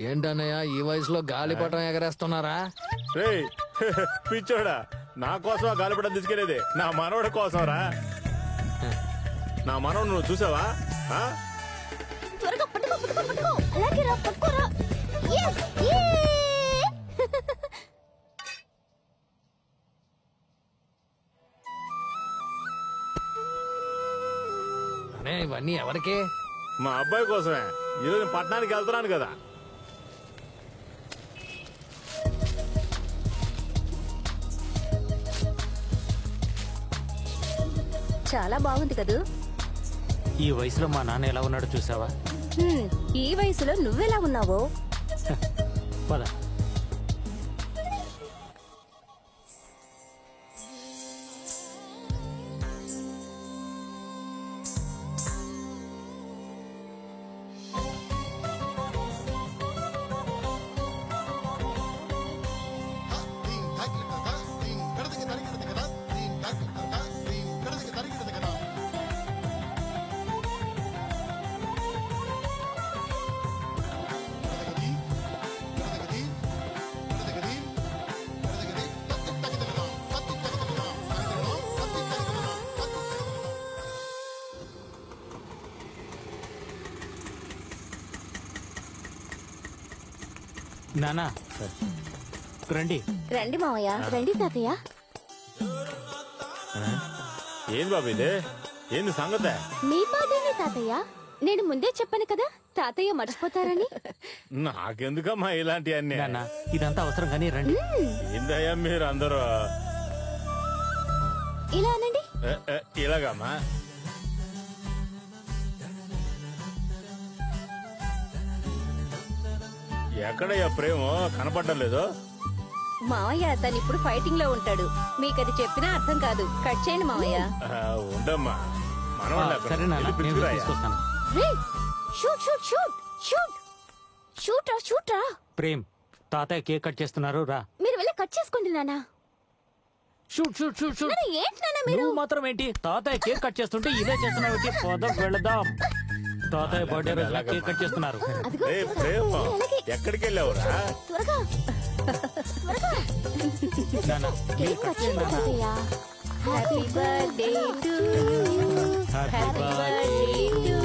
ఏంటన్నయ్య ఈ వయసులో గాలిపటం ఎగరేస్తున్నారా? పిచ్చోడా, నా కోసం గాలిపటం తీసుకెళ్ళేది నా మనవడి కోసం రా. నా మనవడు నువ్వు చూసావా? త్వరగా పట్టుకో పట్టుకో పట్టుకో. అలాగే రా, పట్టుకోరా. yes అనే ఇవన్నీ ఎవరికి? మా అబ్బాయి కోసమే. ఈరోజు పట్టణానికి వెళ్తున్నాను కదా. చాలా బాగుంది కదూ. ఈ వయసులో మా నాన్న ఎలా ఉన్నాడో చూసావా? ఈ వయసులో నువ్వెలా ఉన్నావో. పద. నానా రండి. రండి మావయ్య, రండి తాతయ్య. ఏంది బాబు ఇదే? ఏంది సంగతే? మీ బాధేనే తాతయ్య. నేను ముందే చెప్పాను కదా తాతయ్య మర్చిపోతారని. నాకెందుకమ్మా ఇలాంటివన్నీ? నాన్న ఇదంతా అవసరం కానీ రండి. ఏందయ్యా మీరు అందరూ ఇలా అనండి. ఇలాగమ్మా. ఎక్కడయ్యా ప్రేమ కనపడడం లేదు? మావయ్య తను ఇప్పుడు ఫైటింగ్ లో ఉంటాడు. మీకు అది చెప్పినా అర్థం కాదు. కట్ చేయండి మావయ్య. ఉండమ్మా, సరే నాన్న, నేను తీసుకొస్తాను. Shoot shoot shoot shoot shoot రా, షూట్ రా. ప్రేమ్, తాతయ్య కేక్ కట్ చేస్తున్నారు, రా. మీరు వెళ్ళి కట్ చేసుకోండి నాన్న. Shoot shoot shoot shoot. ఏంటి నాన్న మీరు? నువ్వు మాత్రం ఏంటి? తాతయ్య కేక్ కట్ చేస్తుంటే ఇదే చేస్తున్నావు. పద వెళదాం. తాతయ్య బర్త్డే రోజు కేక్ కట్ చేస్తున్నారు. ప్రేమ ఎక్కడికి వెళ్ళావురా? త్వరగా త్వరగా నాన్న కేక్ కట్ చేయండి తాతయ్య. Happy birthday to you. Happy birthday to you.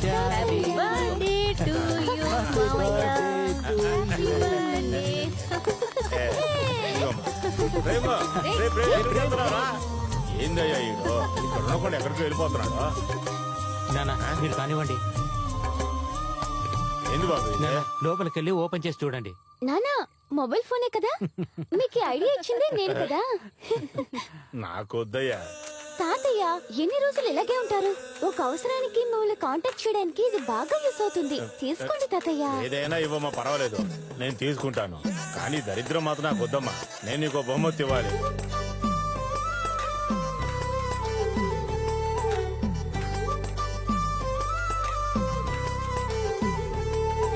Happy birthday to you మావయ్య. Happy birthday. ప్రేమ ఎక్కడికి వెళ్తున్నారా? ఏందయ్యా ఈడు ఇక్కడ ఉండకుండా ఎక్కడికి వెళ్ళిపోతున్నాడు? నాన్న మీరు కానివ్వండి. ఏంది బాబు ఇది? లోపలికి వెళ్ళి ఓపెన్ చేసి చూడండి. నానా మొబైల్ ఫోనే కదా, మీకు ఐడియా ఇచ్చింది నేను కదా. నాకొద్దయ్యా. తాతయ్య ఎన్ని రోజులు ఇలాగే ఉంటారు? ఒక అవసరానికి మిమ్మల్ని కాంటాక్ట్ చేయడానికి ఇది బాగా యూస్ అవుతుంది. తీసుకోండి తాతయ్య. ఏదైనా ఇవ్వమ్మా, పర్వాలేదు, నేను తీసుకుంటాను. కానీ దరిద్రం మాత్రం నాకు వద్దమ్మా. నేను నీకు బహుమతి ఇవ్వాలి.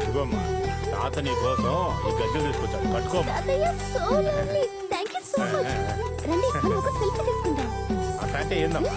ఇదిగోమ్మా, తాత నీ కోసం ఈ గజ్జలు తీసుకొచ్చాను, కట్టుకోమ్మా. తాతయ్య so lovely. Thank you so much. రండి మనం ఒక సెల్ఫీ తీసుకుందాం. అట్లాంటి ఏందమ్మా?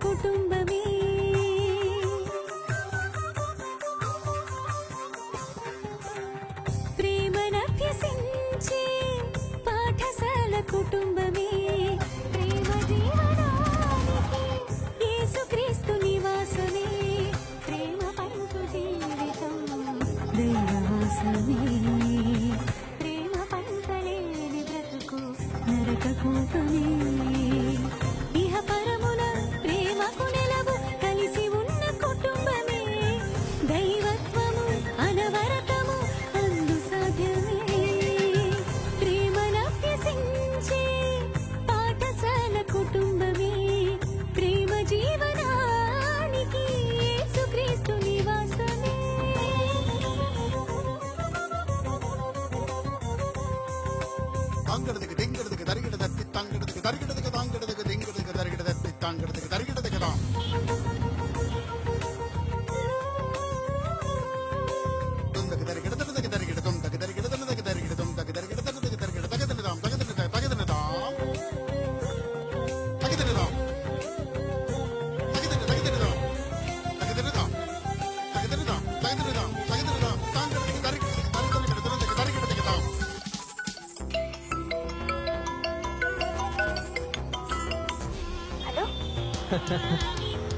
కుటుంబమే ప్రేమనభ్యసించే పాఠశాల కుటుంబమే ప్రేమ జీవనానికి యేసుక్రీస్తు నివాసమే ప్రేమ పంచు జీవితం దైవవాసమే ప్రేమ పంచలేని బ్రతుకు నరక కూటమే ఇహ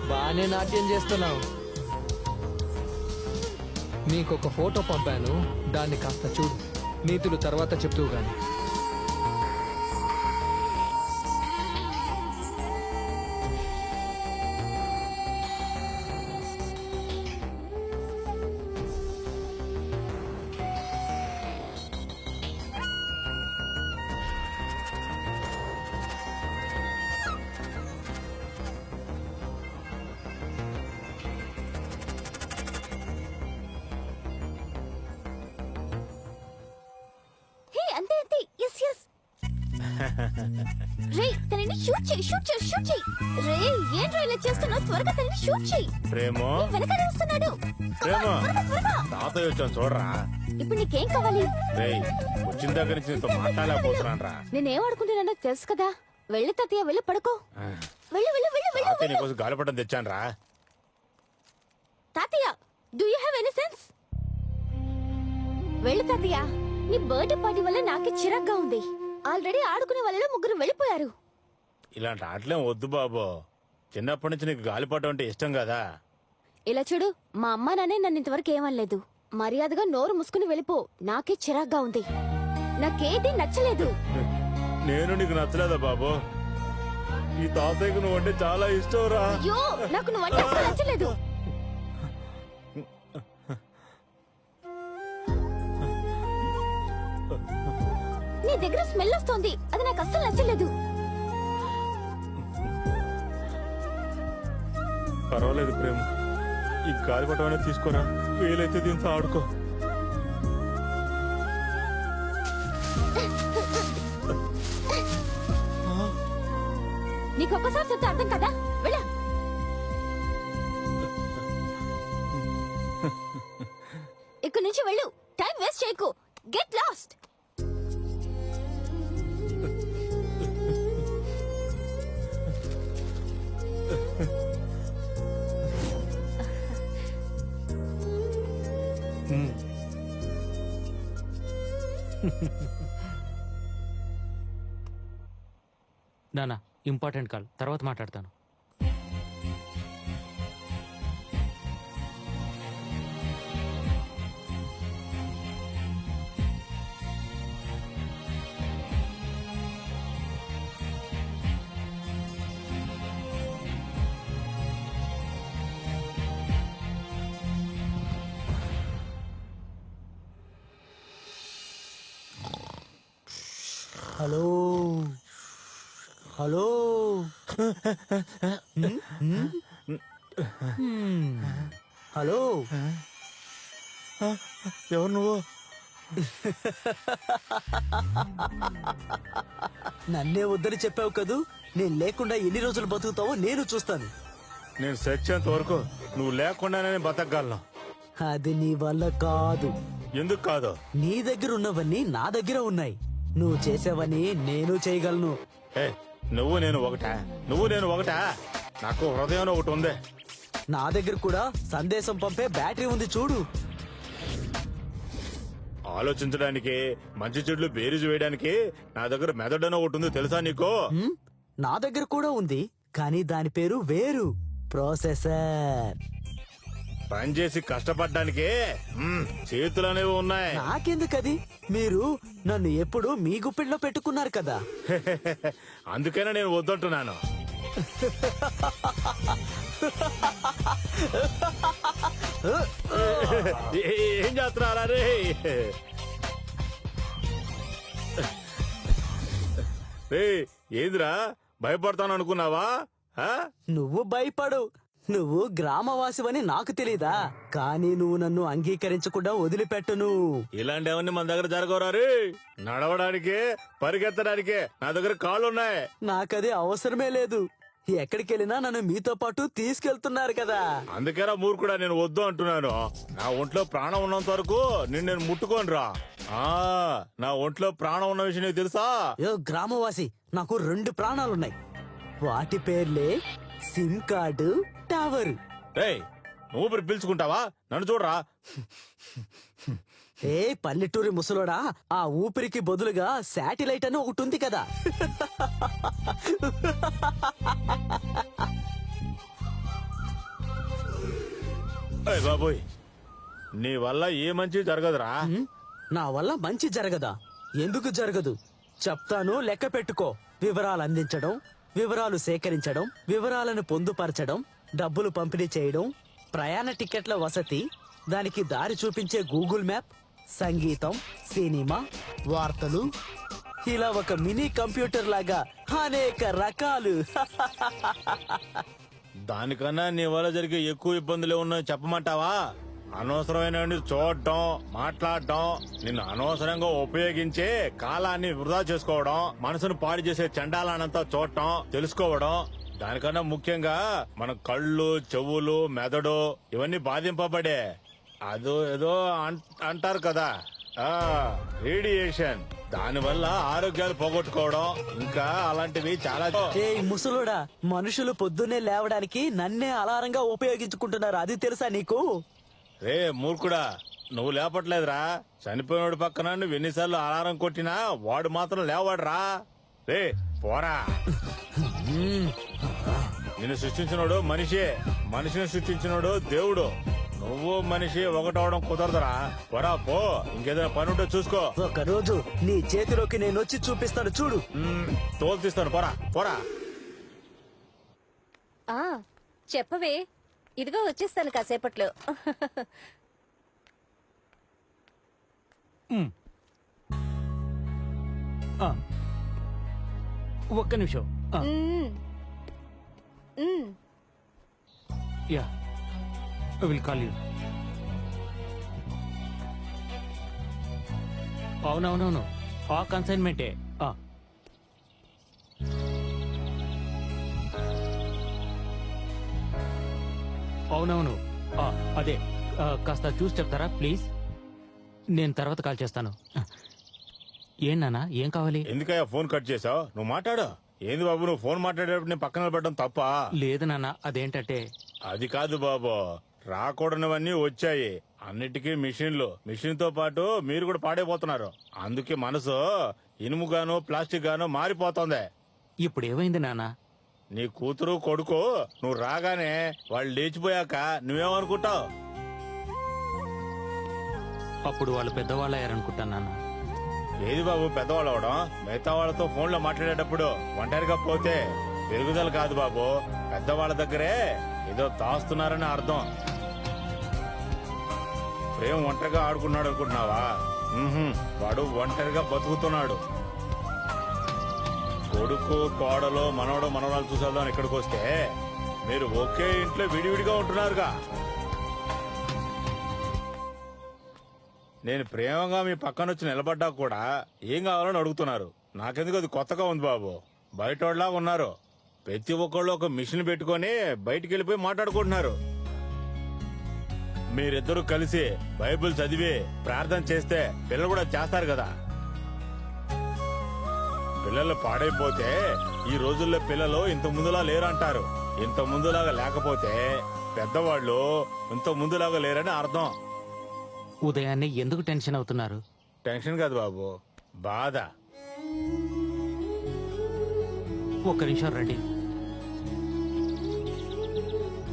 బానే నాట్యం చేస్తున్నావు. నీకొక ఫోటో పంపాను, దాన్ని కాస్త చూడు. నీతులు తర్వాత చెప్తూ గాని. అంతే అంతే. Yes yes. రే తనని షూట్ చేయి, షూట్ చేయి, షూట్ చేయి. రే ఏంట్రా ఇలా చేస్తున్నావు? త్వరగా తనని షూట్ చేయి. ప్రేమో వెనకాల వస్తున్నాడు. ప్రేమో త్వరగా, త్వరగా. తాతయ్య వచ్చాను చూడరా. ఇప్పుడు నీకేం కావాలి? రేయ్ వచ్చిన దగ్గర నుంచి నీతో మాట్లాడలేకపోతున్నాను రా. నేనేం ఆడుకుంటున్నానో తెలుసు కదా. వెళ్ళి తాతయ్య, వెళ్ళి పడుకో. వెళ్ళు వెళ్ళు వెళ్ళు వెళ్ళు. తాతయ్య నీకోసం గాలిపటం తెచ్చాను రా. తాతయ్య, do you have any sense? వెళ్ళు తాతయ్య. నీ బర్త్డే పార్టీ వల్ల నాకే చిరాగ్గా ఉంది. ఆల్రెడీ ఆడుకునే వాళ్ళలో ముగ్గురు వెళ్ళిపోయారు. ఇలాంటి ఆటలేం వద్దు బాబు. చిన్నప్పటి నుంచి నీకు గాలిపటం అంటే ఇష్టం కదా. ఇలా చూడు, మా అమ్మ నాన్నే నన్ను ఇంతవరకు ఏమనలేదు. మర్యాదగా నోరు మూసుకుని వెళ్ళిపో. నాకే చిరాగ్గా ఉంది. నాకేది నచ్చలేదు. నేను నీకు నచ్చలేదా బాబు? ఈ తాతయ్యకు నువ్వు అంటే చాలా ఇష్టం రా. అయ్యో, నాకు నువ్వంటే అసలు నచ్చలేదు. నీ దగ్గర స్మెల్ వస్తోంది, అది నాకు అస్సలు నచ్చలేదు. పర్వాలేదు ప్రేమ, ఈ గాలిపటం అనేది తీసుకోరా. వీలైతే దీంతో ఆడుకో. నీకు ఒక్కసారి చెప్తే అర్థం కదా. వెళ్ళా. ఇక్కడి నుంచి వెళ్ళు. టైం వేస్ట్ చేయకు. Get lost. నానా ఇంపార్టెంట్ కాల్, తర్వాత మాట్లాడతాను. Hello hello. హలో, ఎవరు నువ్వు? నన్నే వద్దని చెప్పావు కదూ. నేను లేకుండా ఎన్ని రోజులు బతుకుతావో నేను చూస్తాను. నేను చచ్చేంత వరకు నువ్వు లేకుండానే బతకగలను. అది నీ వల్ల కాదు. ఎందుకు కాదు? నీ దగ్గర ఉన్నవన్నీ నా దగ్గర ఉన్నాయి. నువ్వు చేసేవని నేను చేయగలను. ఏ నువ్వు నేను ఒకటా? నువ్వు నేను ఒకటా? నాకు హృదయం ఒకటి ఉంది. నా దగ్గర కూడా సందేశం పంపే బ్యాటరీ ఉంది చూడు. ఆలోచించడానికి, మంచి చెడులు బేరీజు వేయడానికి నా దగ్గర మెదడని ఒకటి ఉంది తెలుసా నీకు? నా దగ్గర కూడా ఉంది, కానీ దాని పేరు వేరు. ప్రాసెసర్. పనిచేసి కష్టపడ్డానికి చేతులు అనేవి ఉన్నాయి. నాకెందుకది? మీరు నన్ను ఎప్పుడు మీ గుప్పిట్లో పెట్టుకున్నారు కదా. అందుకనే నేను వద్దంటున్నాను. ఏం చేస్తున్నారా రే? రే ఏందిరా భయపడతాను అనుకున్నావా? నువ్వు భయపడు, నువ్వు గ్రామవాసివని నాకు తెలీదా? కానీ నువ్వు నన్ను అంగీకరించకుండా వదిలిపెట్టను. ఇలాంటివన్నీ మన దగ్గర జరగరారు. నడవడానికి పరిగెత్తడానికి నా దగ్గర కాళ్ళున్నాయి. నాకది అవసరమే లేదు. ఎక్కడికి వెళ్ళినా నన్ను మీతో పాటు తీసుకెళ్తున్నారు కదా. అందుకేరా మూర్ఖుడా నేను వద్దు అంటున్నాను. నా ఒంట్లో ప్రాణం ఉన్నంత వరకు నేను ముట్టుకోను రా. నా ఒంట్లో ప్రాణం ఉన్న విషయం నీకు తెలుసా? గ్రామవాసి, నాకు 2 ప్రాణాలున్నాయి. వాటి పేర్లే సిమ్ కార్డు, టవర్. రేయ్, నువ్వు పిలుచుకుంటావా? నన్ను చూడరా. పల్లెటూరి ముసలోడా, ఆ ఊపిరికి బదులుగా శాటిలైట్ అని ఒకటి ఉంది కదా. బాబోయ్, నీ వల్ల ఏ మంచి జరగదురా. నా వల్ల మంచి జరగదా? ఎందుకు జరగదు చెప్తాను, లెక్క పెట్టుకో. వివరాలు అందించడం, వివరాలు సేకరించడం, వివరాలను పొందుపరచడం, డబ్బులు పంపిణీ చేయడం, ప్రయాణ టికెట్ల వసతి, దానికి దారి చూపించే గూగుల్ మ్యాప్, సంగీతం, సినిమా, వార్తలు, ఇలా ఒక మినీ కంప్యూటర్ లాగా అనేక రకాలు. దానికన్నా నీ వల్ల జరిగే ఎక్కువ ఇబ్బందులు ఉన్నాయని చెప్పమంటావా? అనవసరమైన చూడటం, మాట్లాడటం, నిన్ను అనవసరంగా ఉపయోగించే కాలాన్ని వృధా చేసుకోవడం, మనసును పాడు చేసే చండాలనంతా చూడటం, తెలుసుకోవడం, దానికన్నా ముఖ్యంగా మన కళ్ళు, చెవులు, మెదడు ఇవన్నీ బాధింపబడే అదో ఏదో అంటారు కదా, రేడియేషన్. దానివల్ల ఆరోగ్యాలు పోగొట్టుకోవడం, ఇంకా అలాంటివి చాలా. ముసలోడా, మనుషులు పొద్దున్నే లేవడానికి నన్నే అలారంగా ఉపయోగించుకుంటున్నారు, అది తెలుసా నీకు? రే మూర్ఖుడా, నువ్వు లేపట్లేదురా. చనిపోయినోడు పక్కన నువ్వు ఎన్నిసార్లు అలారం కొట్టినా వాడు మాత్రం లేవాడురా. రే పోరా. నిన్ను సృష్టించినోడు మనిషే, మనిషిని సృష్టించినోడు దేవుడు. నువ్వు మనిషి ఒకటవడం కుదరదురా. పోరా పో, ఇంకేదైనా పని ఉంటే చూసుకో. ఒక రోజు నీ చేతిలోకి నేను వచ్చి చూపిస్తాను, చూడు. తోలు తీస్తాను, పోరా పోరా. చెప్పవే, ఇదిగో వచ్చేస్తాను కాసేపట్లో. ఒక్క నిమిషం. Yeah, will call you. అవునవునవును, ఆ కన్సైన్మెంటే. అవునవును, అదే. కాస్త చూసి చెప్తారా ప్లీజ్? నేను తర్వాత కాల్ చేస్తాను. ఏంటన్నా, ఏం కావాలి? ఎందుకయ్యా ఫోన్ కట్ చేసావు? నువ్వు మాట్లాడు. ఏంది బాబు, నువ్వు ఫోన్ మాట్లాడేటప్పుడు నేను పక్కన పెట్టడం తప్ప? లేదు నాన్న, అదేంటంటే. అది కాదు బాబు, రాకూడనివన్నీ వచ్చాయి. అన్నిటికీ మిషన్ తో పాటు మీరు కూడా పాడైపోతున్నారు. అందుకే మనసు ఇనుముగాను ప్లాస్టిక్ గాను మారిపోతుంది. ఇప్పుడు ఏమైంది నాన్న? నీ కూతురు కొడుకు నువ్వు రాగానే వాళ్ళు లేచిపోయాక నువ్వేమనుకుంటావు? అప్పుడు వాళ్ళు పెద్దవాళ్ళు అయ్యారనుకుంటా నాన్న. ఏది బాబు పెద్దవాళ్ళు అవడం? మిగతా వాళ్ళతో ఫోన్ లో మాట్లాడేటప్పుడు ఒంటరిగా పోతే పెరుగుదల కాదు బాబు. పెద్దవాళ్ళ దగ్గరే ఏదో దాస్తున్నారని అర్థం. ప్రేమ ఒంటరిగా ఆడుకున్నాడు అనుకుంటున్నావా? వాడు ఒంటరిగా బతుకుతున్నాడు. కొడుకు, కోడలు, మనవడు, మనవరాలు చూసేద్దాం ఇక్కడికి వస్తే మీరు ఒకే ఇంట్లో విడివిడిగా ఉంటున్నారుగా. నేను ప్రేమగా మీ పక్కన వచ్చి నిలబడ్డా కూడా ఏం కావాలని అడుగుతున్నారు. నాకెందుకు అది కొత్తగా ఉంది బాబు. బయటోళ్ళలాగా ఉన్నారు. ప్రతి ఒక్కళ్ళు ఒక మిషన్ పెట్టుకుని బయటికి వెళ్ళిపోయి మాట్లాడుకుంటున్నారు. మీరిద్దరూ కలిసి బైబిల్ చదివి ప్రార్థన చేస్తే పిల్లలు కూడా చేస్తారు కదా. పిల్లలు పాడైపోతే ఈ రోజుల్లో పిల్లలు ఇంత ముందులా లేరంటారు. ఇంత ముందులాగా లేకపోతే పెద్దవాళ్ళు ఇంత ముందులాగా లేరని అర్థం. ఉదయాన్నే ఎందుకు టెన్షన్ అవుతున్నారు? టెన్షన్ కాదు బాబు, బాధ. ఒక్క నిమిషం రండి,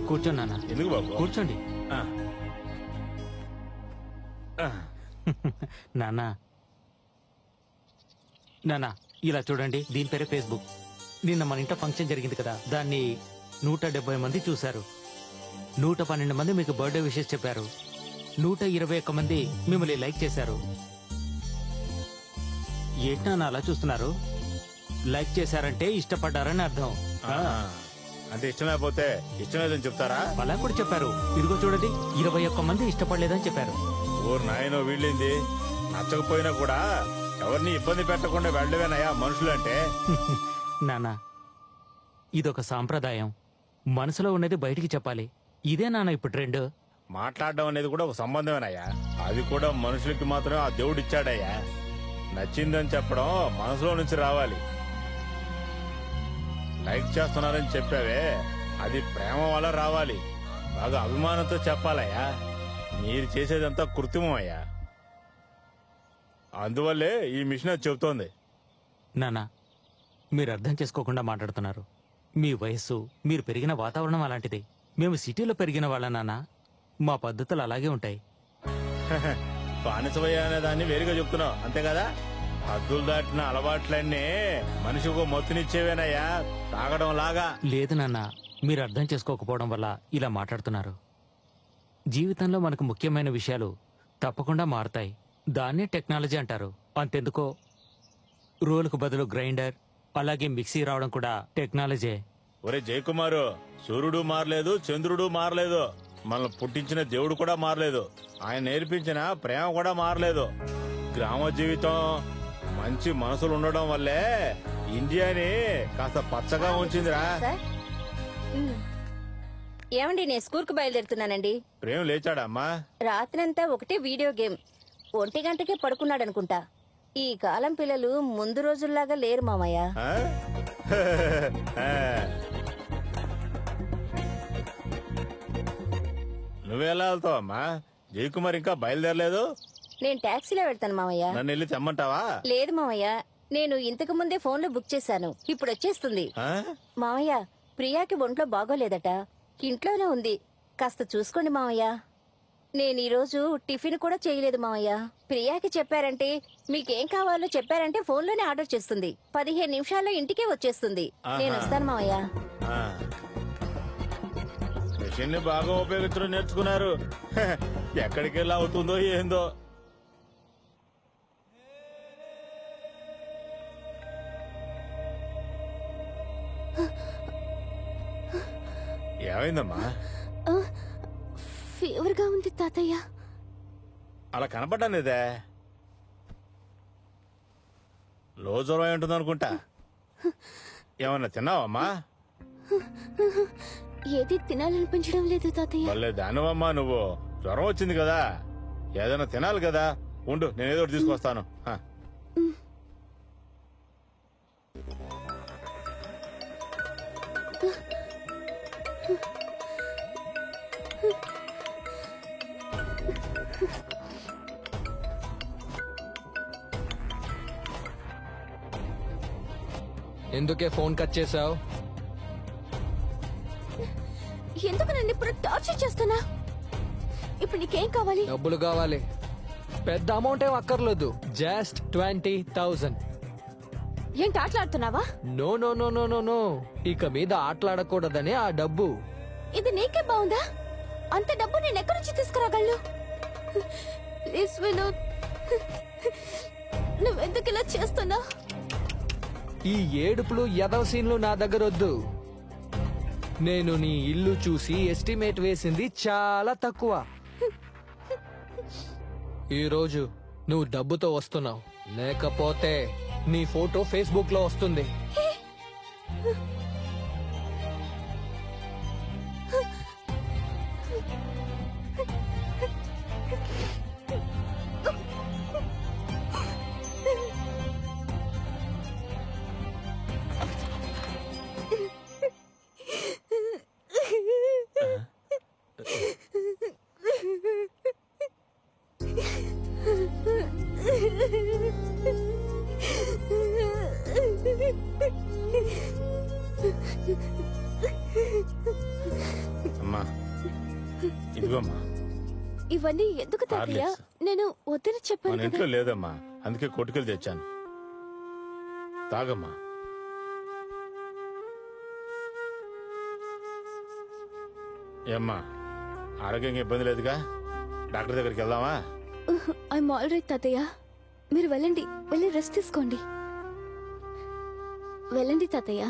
కూర్చోండి నాన్న. ఎందుకు బాబు? కూర్చోండి. నాన్న నాన్న, ఇలా చూడండి. దీని పేరే ఫేస్బుక్. నిన్న మన ఇంట్లో ఫంక్షన్ జరిగింది కదా, దాన్ని 170 మంది చూశారు. 112 మంది మీకు బర్త్డే విషెస్ చెప్పారు. 121 మంది మిమ్మల్ని లైక్ చేశారు. ఏంటన్నా అలా చూస్తున్నారు? లైక్ చేశారంటే ఇష్టపడ్డారని అర్థం. అంటే ఇష్టం లేకపోతే ఇష్టం లేదని చెప్తారా? అలా కూడా చెప్పారు. ఇదిగో చూడండి, 21 మంది ఇష్టపడలేదని చెప్పారు. ఊరు నాయనో వీళ్ళింది. నచ్చకపోయినా కూడా ఎవరిని ఇబ్బంది పెట్టకుండా వెళ్ళవేనయ్యా మనుషులంటే. నాన్న, ఇదొక సాంప్రదాయం. మనసులో ఉన్నది బయటికి చెప్పాలి. ఇదే నాన్న ఇప్పుడు ట్రెండ్. మాట్లాడడం అనేది కూడా ఒక సంబంధమేనయ్యా. అది కూడా మనుషులకి మాత్రం ఆ దేవుడు ఇచ్చాడయ్యా. నచ్చిందని చెప్పడం మనసులో నుంచి రావాలి. లైక్ చేస్తున్నారని చెప్పావే, అది ప్రేమ వల్ల రావాలి. బాగా అభిమానంతో చెప్పాలయ్యా. మీరు చేసేదంతా కృత్రిమం అయ్యా. అందువల్లే ఈ మిషన్ అది చెబుతోంది. నాన్న, మీరు అర్థం చేసుకోకుండా మాట్లాడుతున్నారు. మీ వయస్సు, మీరు పెరిగిన వాతావరణం అలాంటిది. మేము సిటీలో పెరిగిన వాళ్ళ నాన్న. మా పద్ధతులు అలాగే ఉంటాయి. బానిసవయ్య అనే దాన్ని వేరుగా చెప్తున్నావు అంతే కదా? హద్దులు దాటిన అలవాట్లన్నీ మనిషికి మొత్తునిచ్చేవేనయ్యా, తాగడం లాగా. లేదు నాన్న, మీరు అర్థం చేసుకోకపోవడం వల్ల ఇలా మాట్లాడుతున్నారు. జీవితంలో మనకు ముఖ్యమైన విషయాలు తప్పకుండా మారుతాయి. దాన్నే టెక్నాలజీ అంటారు. అంతెందుకో రోలుకు బదులు గ్రైండర్, అలాగే మిక్సీ రావడం కూడా టెక్నాలజీ. ఒరే జయకుమారు, సూర్యుడు మారలేదు, చంద్రుడు మారలేదు, మనల్ని పుట్టించిన దేవుడు కూడా మారలేదు, ఆయన నేర్పించిన ప్రేమ కూడా మారలేదు. గ్రామ జీవితం, మంచి మనసులు ఉండడం వల్లే ఇండియాని కాస్త పచ్చగా ఉంచిందిరా. సార్ ఏమండి, నేను స్కూల్ కు బయలుదేరుతున్నానండి. ప్రేమ లేచాడమ్మా? రాత్రంతా ఒకటే వీడియో గేమ్. 1 గంటకే పడుకున్నాడు అనుకుంటా. ఈ కాలం పిల్లలు ముందు రోజుల్లాగా లేరు మామయ్య. ఆ? నువ్వెలా వెళ్తావమ్మా? జయకుమార్ ఇంకా బయలుదేరలేదు. నేను టాక్సీలో వెళ్తాను మామయ్య. నన్ను వెళ్ళి తెమ్మంటావా? లేదు మామయ్య, నేను ఇంతకు ముందే ఫోన్ లో బుక్ చేశాను. ఇప్పుడు వచ్చేస్తుంది. ఆ? మామయ్య, ప్రియాకి ఒంట్లో బాగోలేదట, ఇంట్లోనే ఉంది. కాస్త చూసుకోండి మామయ్య. నేను ఈ రోజు టిఫిన్ కూడా చేయలేదు మామయ్య. ప్రియాకి చెప్పారంటే, మీకేం కావాలో చెప్పారంటే ఫోన్లోనే ఆర్డర్ చేస్తుంది. 15 నిమిషాల్లో ఇంటికే వచ్చేస్తుంది. నేను వస్తాను మామయ్య. ఆ. మిషన్ ని బాగా ఉపయోగించడం నేర్చుకున్నారు. ఎక్కడికి వెళ్ళి అవుతుందో ఏందో. ఏమైందమ్మా? ఫీవర్ గా ఉంది తాతయ్య. అలా కనపడ్డానిదే. లో జ్వరం ఉంటుంది అనుకుంటా. ఏమన్నా తిన్నావమ్మా? ఏది తినాలనిపించడం లేదు తాతయ్య. మళ్ళీ దానివమ్మా నువ్వు. జ్వరం వచ్చింది కదా, ఏదైనా తినాలి కదా. ఉండు, నేను ఏదో ఒకటి తీసుకొస్తాను. హ. ఎందుకే ఫోన్ కట్ చేసావు? ఎందుకు నన్ను ఇప్పుడు టార్చర్ చేస్తున్నా? ఇప్పుడు నీకేం కావాలి? డబ్బులు కావాలి. పెద్ద అమౌంట్ ఏం అక్కర్లేదు, జస్ట్ 20,000. ఏంటి ఆటలాడుతున్నావా? No no no no no no, ఇక మీద ఆటలాడకూడదని ఆ డబ్బు. ఇది నీకే బాగుందా? అంత డబ్బు నేను ఎక్కడి నుంచి తీసుకురాగలను? ప్లీజ్ వినోద్, నువ్వెందుకు ఇలా చేస్తున్నా? ఈ ఏడుపులు ఎదవ సీన్లు నా దగ్గర వద్దు. నేను నీ ఇల్లు చూసి ఎస్టిమేట్ వేసింది చాలా తక్కువ. ఈ రోజు నువ్వు డబ్బుతో వస్తున్నావు, లేకపోతే నీ ఫోటో ఫేస్బుక్ లో వస్తుంది. అమ్మా, ఇదిగోమ్మా. ఇవన్నీ ఎందుకు తాతయ్య? నేను వద్దని మన చెప్పాను కదా. ఇంట్లో లేదమ్మా, అందుకే కొట్టుకెళ్ళి తెచ్చాను. తాగమ్మా. ఏమ్మా, ఆరోగ్యంగా ఇబ్బంది లేదుగా? డాక్టర్ దగ్గరికి వెళ్దామా? ఐఎమ్ ఆల్ రైట్ తాతయ్య. మీరు వెళ్ళండి, వెళ్ళి రెస్ట్ తీసుకోండి. వెళ్ళండి తాతయ్య.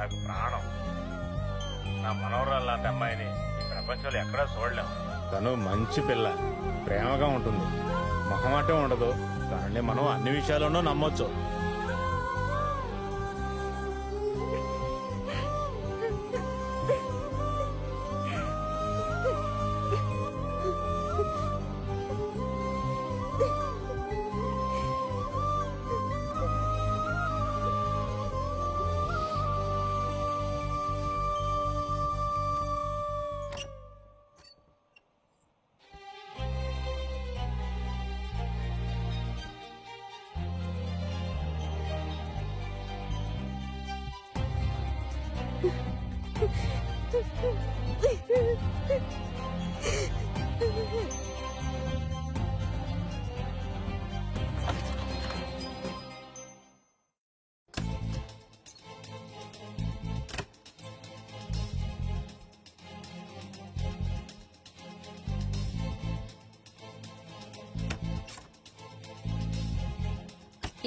నాకు ప్రాణం. నా మనవరాలు లాంటి అమ్మాయిని ఈ ప్రపంచంలో ఎక్కడా చూడలేం. తను మంచి పిల్ల, ప్రేమగా ఉంటుంది, మొహమాటం ఉండదు. కానీ మనం అన్ని విషయాల్లోనూ నమ్మొచ్చు.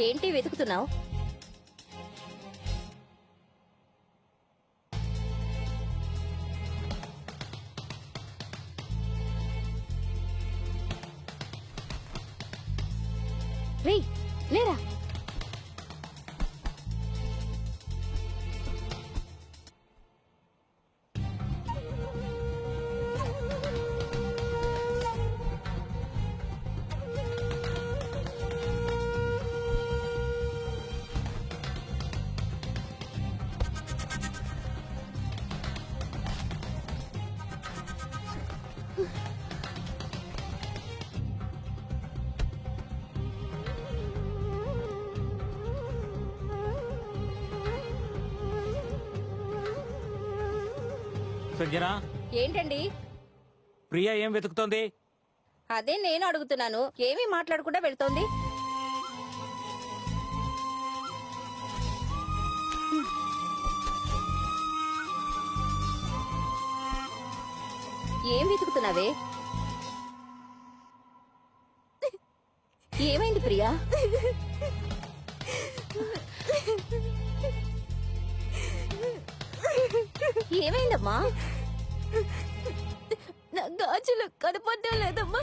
ఏంటి వెతుకుతున్నావు? రే లేరా. సంజన, ఏంటండి? ప్రియా ఏం వెతుకుతోంది? అదే నేను అడుగుతున్నాను. ఏమీ మాట్లాడకుండా వెళ్తోంది. ఏం వెతుకుతున్నావే? ఏమైంది ప్రియా? ఏమైందమ్మా? నా గాజులు కనపడడం లేదమ్మా.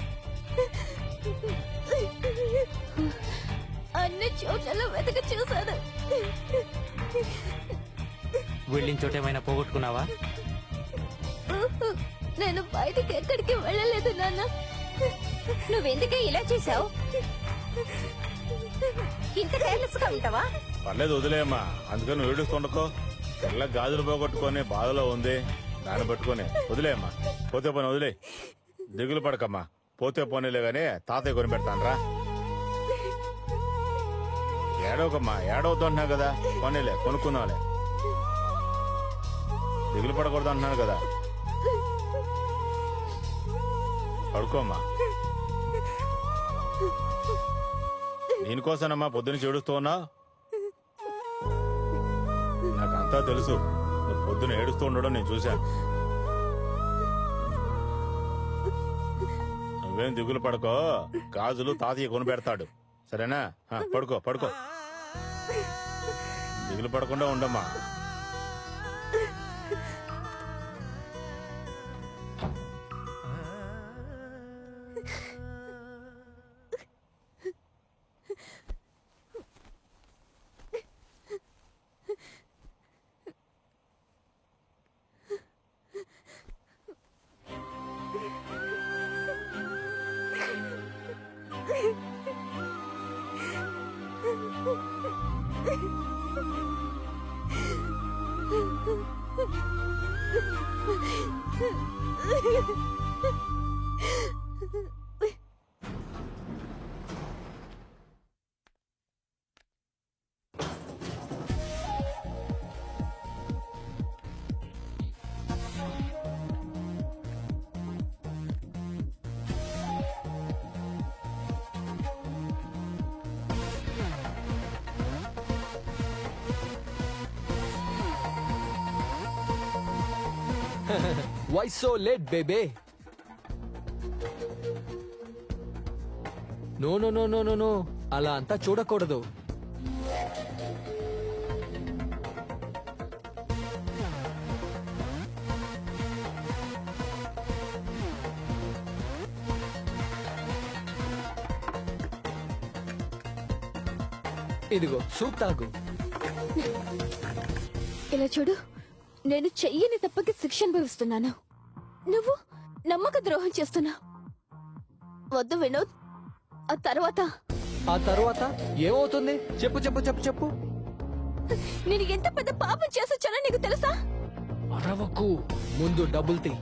అన్ని చోట్ల వెతక చూశాను. వెళ్ళిన చోట ఏమైనా పోగొట్టుకున్నావా? నేను బయటికి ఎక్కడికి వెళ్ళలేదు నాన్న. నువ్వెందుకే ఇలా చేశావు? ఇంత కేర్లెస్ గా ఉంటావా? పర్లేదు, వదిలేమ్మా. అందుకని ఏడుస్తుండకో. తెల్ల గాజులు పోగొట్టుకొని బాధలో ఉంది. దాన్ని పట్టుకొని వదిలేమ్మా. పోతే పోనీ వదిలే. దిగులు పడకమ్మా. పోతే పోనీలే గానీ తాతయ్య కొని పెడతానరా. ఏడవకమ్మా, ఏడవద్దు అంటున్నావు కదా. పోనీలే, కొనుక్కున్నావులే. దిగులు పడకూడదు అంటున్నాను కదా. పడుకోమ్మా. దీనికోసనమ్మా పొద్దున్న ఏడుస్తూ ఉన్నావు. నాకంతా తెలుసు. నువ్వు పొద్దున ఏడుస్తూ ఉండడం నేను చూశాను. నువ్వేం దిగులు పడుకో. గాజులు తాతయ్య కొని పెడతాడు. సరేనా? పడుకో పడుకో. దిగులు పడకుండా ఉండమ్మా. Why so late, baby? No, no, no, no, no, no. అలా అంతా చూడకూడదు. ఇదిగో సూప్ తాగు. ఇలా చూడు, నేను చెయ్యని తప్పకి శిక్ష అనుభవిస్తున్నాను. నువ్వు నమ్మక ద్రోహం చేస్తున్నా. వద్దు వినోద్. ఆ తర్వాత ఏమవుతుంది? చెప్పు చెప్పు చెప్పు చెప్పు. నేను ఎంత పెద్ద పాపం చేసొచ్చానో నీకు తెలుసా? అరవకు, ముందు డబ్బులు తీ.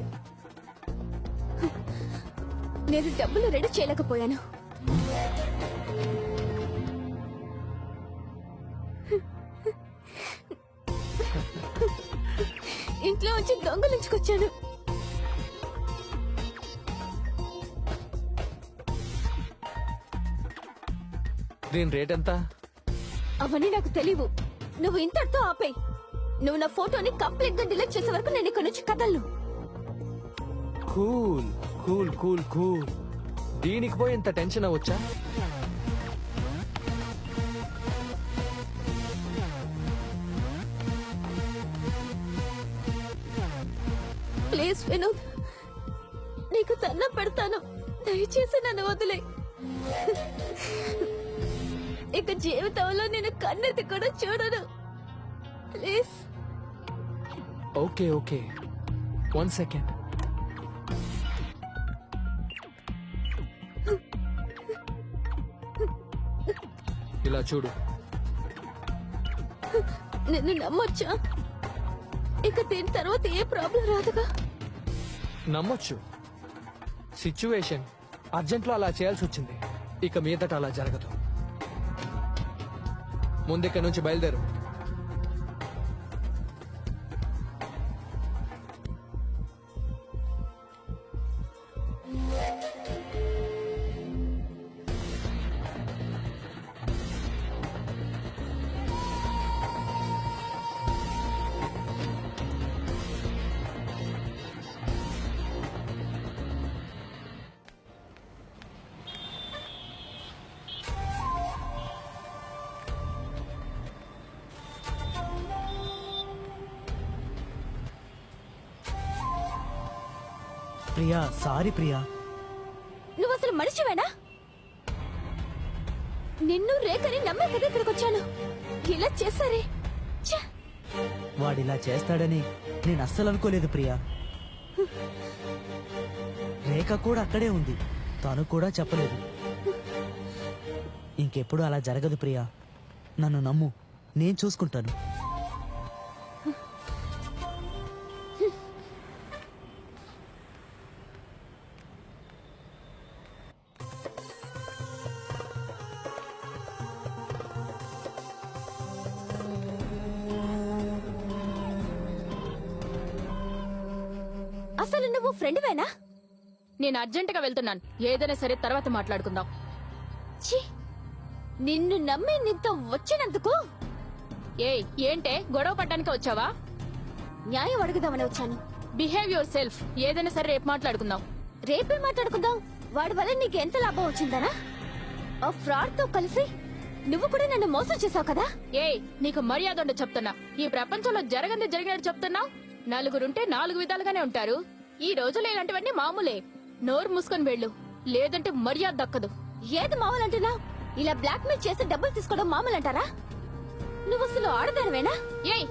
నేను డబ్బులు రెడీ చేయలేకపోయాను. ఇంట్లో వచ్చి దొంగలించుకొచ్చాను. దీని రేట్ ఎంత? అవన్నీ నాకు తెలియవు. నువ్వు ఇంతటితో ఆపేయ్. నువ్వు నా ఫోటోని కంప్లీట్ గా డిలీట్ చేసే వరకు నేను ఇక్కడ నుంచి కదలను. Cool cool cool cool. దీనికి పోయి ఇంత టెన్షన్ అవ్వచ్చా? ప్లీజ్ వినోద్, నీకు దండం పెడతాను. దయచేసి నన్ను వదిలే. ఇక జీవితంలో నేను కన్నెత్తి కూడా చూడను. ప్లీజ్. Okay okay, 1 second. ఇలా చూడు. నిన్ను నమ్మొచ్చా? ఇక దీని తర్వాత ఏ ప్రాబ్లం రాదుగా? నమ్మొచ్చు. సిచ్యువేషన్ అర్జెంట్లో అలా చేయాల్సి వచ్చింది. ఇక మీదట అలా జరగదు. ముందిక్క నుంచి బయలుదేరు. ప్రియా, సారీ ప్రియా. నువ్వు అసలు మనిషివేనా? నిన్ను రేఖని నమ్మే కదా ఇక్కడికి వచ్చాను. ఇలా చేస్తారే. ఛ! వాడిలా చేస్తాడని నేను అస్సలు అనుకోలేదు ప్రియా. రేఖ కూడా అక్కడే ఉంది. తను కూడా చెప్పలేదు. ఇంకెప్పుడు అలా జరగదు ప్రియా. నన్ను నమ్ము, నేను చూసుకుంటాను. అసలు నువ్వు ఫ్రెండ్వేనా? నేను అర్జెంటుగా వెళ్తున్నాను. ఏదైనా సరే తర్వాత మాట్లాడుకుందాం. ఛీ! నిన్ను నమ్మి నీతో వచ్చినందుకు ఏయ్, ఏంటే గొడవ పడ్డానికి వచ్చావా? న్యాయం అడుగుదామని వచ్చాను. Behave your self. ఏదైనా సరే రేపు మాట్లాడుకుందాం. రేపే మాట్లాడుకుందాం. వాడి వల్ల నీకు ఎంత లాభం వచ్చిందనా? ఆ ఫ్రాడ్ తో కలిసి నువ్వు కూడా నన్ను మోసం చేసావు కదా? ఏయ్, నీకు మర్యాద ఉండదు చెప్తున్నా. ఈ ప్రపంచంలో జరగంది జరిగినట్టు చెప్తున్నావు. నలుగురుంటే 4 విధాలుగానే ఉంటారు. ఈ రోజులు ఇలాంటివన్నీ మామూలే. నోరు మూసుకొని వెళ్ళు, లేదంటే మర్యాద దక్కదు. ఏది మామూలంటున్నా? ఇలా బ్లాక్ మెయిల్ చేసి డబ్బులు తీసుకోవడం మామూలంటారా? నువ్వు అసలు ఆడదానివేనా? ఏయ్,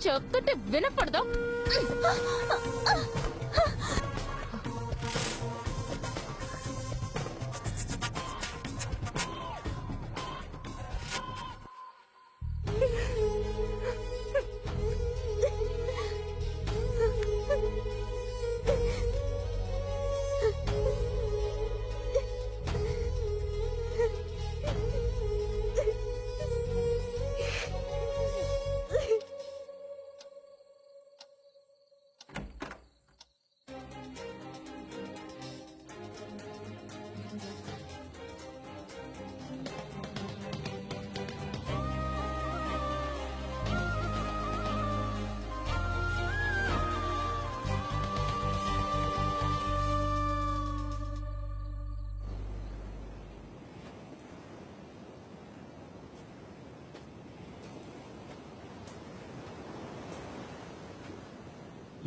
చెప్తుంటే వినపడదు.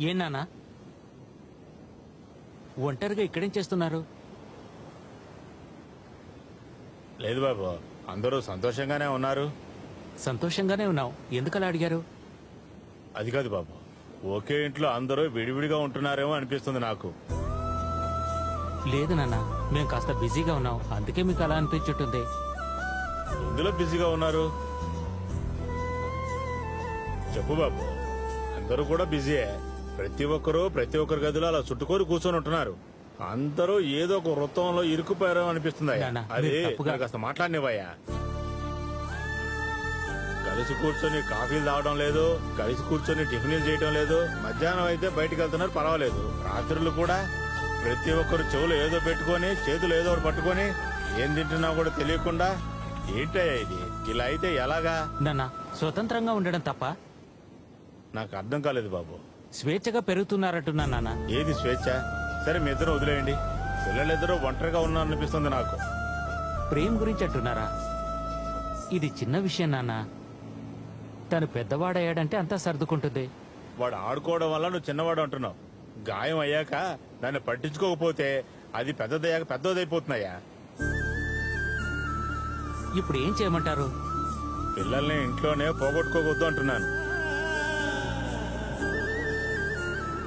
ఏం నాన్న, ఒంటరిగా ఇక్కడేం చేస్తున్నారు? లేదు బాబు, అందరూ సంతోషంగానే ఉన్నారు. సంతోషంగానే ఉన్నాం. ఎందుకలా అడిగారు? అది కాదు బాబు, ఒకే ఇంట్లో అందరూ విడివిడిగా ఉంటున్నారేమో అనిపిస్తుంది నాకు. లేదు నాన్న, మేము కాస్త బిజీగా ఉన్నాం, అందుకే మీకు అలా అనిపించుంటుంది. ఎందులో బిజీగా ఉన్నారు చెప్పు బాబు. అందరూ కూడా బిజీయే. ప్రతి ఒక్కరి గదిలో అలా చుట్టుకొని కూర్చొని ఉంటున్నారు. అందరూ ఏదో ఒక వృత్తంలో ఇరుక్కుపోయారో అనిపిస్తుంది. నాన్న, అది మీరు తప్పుగా- నాకు కాస్త మాట్లాడినవయ్యా. కలిసి కూర్చొని కాఫీలు తాగడం లేదు, కలిసి కూర్చొని టిఫిన్లు చేయడం లేదు. మధ్యాహ్నం అయితే బయటకు వెళ్తున్నారు, పర్వాలేదు. రాత్రులు కూడా ప్రతి ఒక్కరు చెవులు ఏదో పెట్టుకొని, చేతులు ఏదో ఒకటి పట్టుకొని ఏం తింటున్నా కూడా తెలియకుండా. ఏంటయ్యా ఇది? ఇలా అయితే ఎలాగా? నాన్న, స్వతంత్రంగా ఉండడం తప్ప నాకు అర్థం కాలేదు బాబు. స్వేచ్ఛగా పెరుగుతున్నారంటున్నా నాన్న. ఏది స్వేచ్ఛ? సరే మీ ఇద్దరు వదిలేయండి. పిల్లలిద్దరూ ఒంటరిగా ఉన్నారనిపిస్తుంది నాకు. ప్రేమ గురించి అంటున్నారా? ఇది చిన్న విషయం నాన్న. తను పెద్దవాడయ్యాడంటే అంతా సర్దుకుంటుంది. వాడు ఆడుకోవడం వల్ల నువ్వు చిన్నవాడు అంటున్నావు. గాయం అయ్యాక దాన్ని పట్టించుకోకపోతే అది పెద్దదయ్యాక పెద్దదైపోతున్నాయా? ఇప్పుడు ఏం చేయమంటారు? పిల్లల్ని ఇంట్లోనే పోగొట్టుకోవద్దు అంటున్నాను.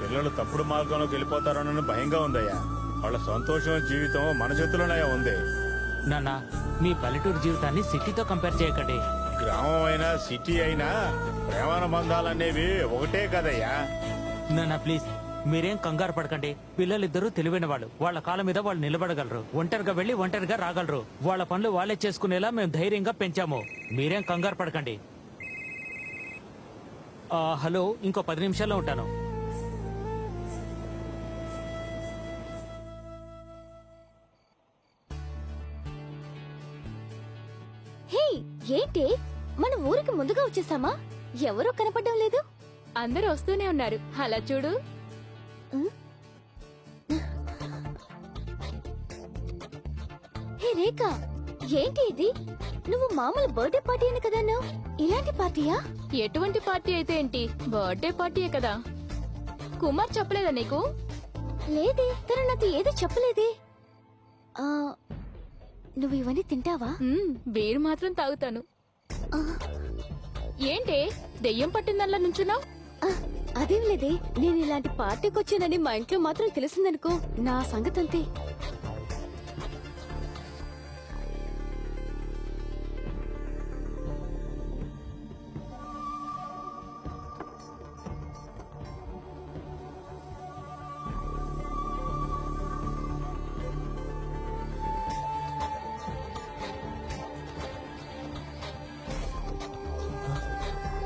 పిల్లలు తప్పుడు మార్గంలోకి వెళ్ళిపోతారోనని భయంగా ఉందయ్యా. వాళ్ళ సంతోషం, జీవితం మన చేతిలోనే ఉంది. నాన్న, మీ పల్లెటూరు జీవితాన్ని సిటీతో కంపేర్ చేయకండి. గ్రామం అయినా సిటీ అయినా ప్రేమానుబంధాలనేవి ఒకటే కదయ్యా. నాన్న ప్లీజ్, మీరేం కంగారు పడకండి. పిల్లలిద్దరూ తెలివైన వాళ్ళు, వాళ్ళ కాళ్ళ మీద వాళ్ళు నిలబడగలరు. ఒంటరిగా వెళ్లి ఒంటరిగా రాగలరు. వాళ్ళ పనులు వాళ్ళే చేసుకునేలా మేము ధైర్యంగా పెంచాము. మీరేం కంగారు పడకండి. హలో, ఇంకో 10 నిమిషాల్లో ఉంటాను. హే, ఏంటి మన ఊరికి ముందుగా వచ్చేసామా? ఎవరూ కనపడడం లేదు. అందరూ వస్తూనే ఉన్నారు. అలా చూడు. హే రేఖ, ఏంటి ఇది? నువ్వు మామూలు బర్త్డే పార్టీ అని కదా అన్నావు. ఇలాంటి పార్టీయా? ఎటువంటి పార్టీ అయితే ఏంటి, బర్త్డే పార్టీయే కదా. కుమార్ చెప్పలేదా నీకు? లేదే, తను నాకు ఏదో చెప్పలేదే. ఆ, నువ్వు ఇవన్నీ తింటావా? బీరు మాత్రం తాగుతాను. ఆ, ఏంటే దెయ్యం పట్టిందల్లా నుంచున్నావు? ఆ, అదేం లేదే. నేను ఇలాంటి పార్టీకి వచ్చానని మా ఇంట్లో మాత్రం తెలిసిందనుకో, నా సంగతి అంతే.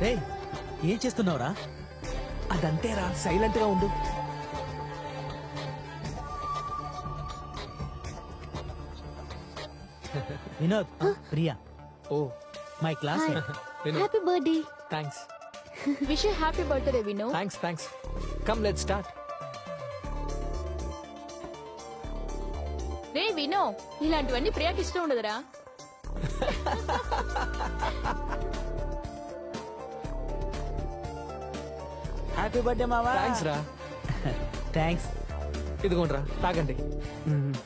రేయ్, ఏం చేస్తున్నావురా? అదంతేరా, సైలెంట్ గా ఉండు. Vinod, Priya, oh my class. Happy birthday. Thanks. Wish happy birthday విను. థ్యాంక్స్. Come let start. రే వినో, ఇలాంటివన్నీ ప్రియాకి ఇష్టం ఉండదురా. హ్యాపీ బర్త్డే మావా. థ్యాంక్స్ రా. థ్యాంక్స్. ఇదిగోండ్రా, తాగండి.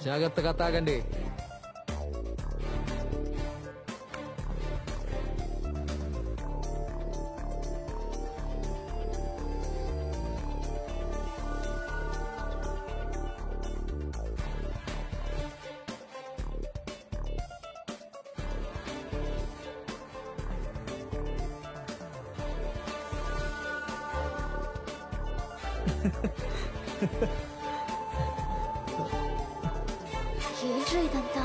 జాగ్రత్తగా తాగండి. ఏంట్రా ఇదంతా?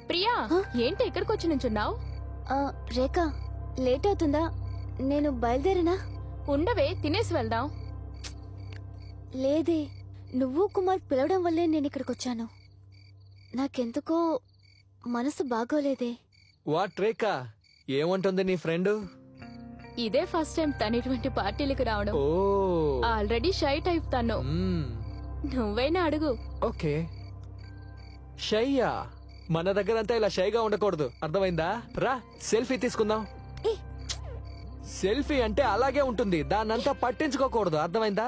ప్రియా, ఏంటి ఇక్కడికి వచ్చి నుంచున్నావు? ఆ, రేఖ, లేట్ అవుతుందా? నేను బయలుదేరినా? ఉండవే, తినేసి వెళ్దాం. లేదే, నువ్వు కుమార్ పిలవడం వల్లే నేను ఇక్కడికి వచ్చాను. నాకెందుకో మనసు బాగోలేదే. వాట్ రేఖ, ఏమంటుంది నీ ఫ్రెండ్? ఇదే ఫస్ట్ టైం తను ఇటువంటి పార్టీలకు రావడం. ఓ ఆల్రెడీ షై టైప్ తను. మ్మ్. నువ్వైనా అడుగు. ఓకే షయ్యా మన దగ్గర అంతా ఇలా షైగా ఉండకూడదు, అర్థమైందా? రా సెల్ఫీ తీసుకుందాం. సెల్ఫీ అంటే అలాగే ఉంటుంది, దాన్నంతా పట్టించుకోకూడదు, అర్థమైందా?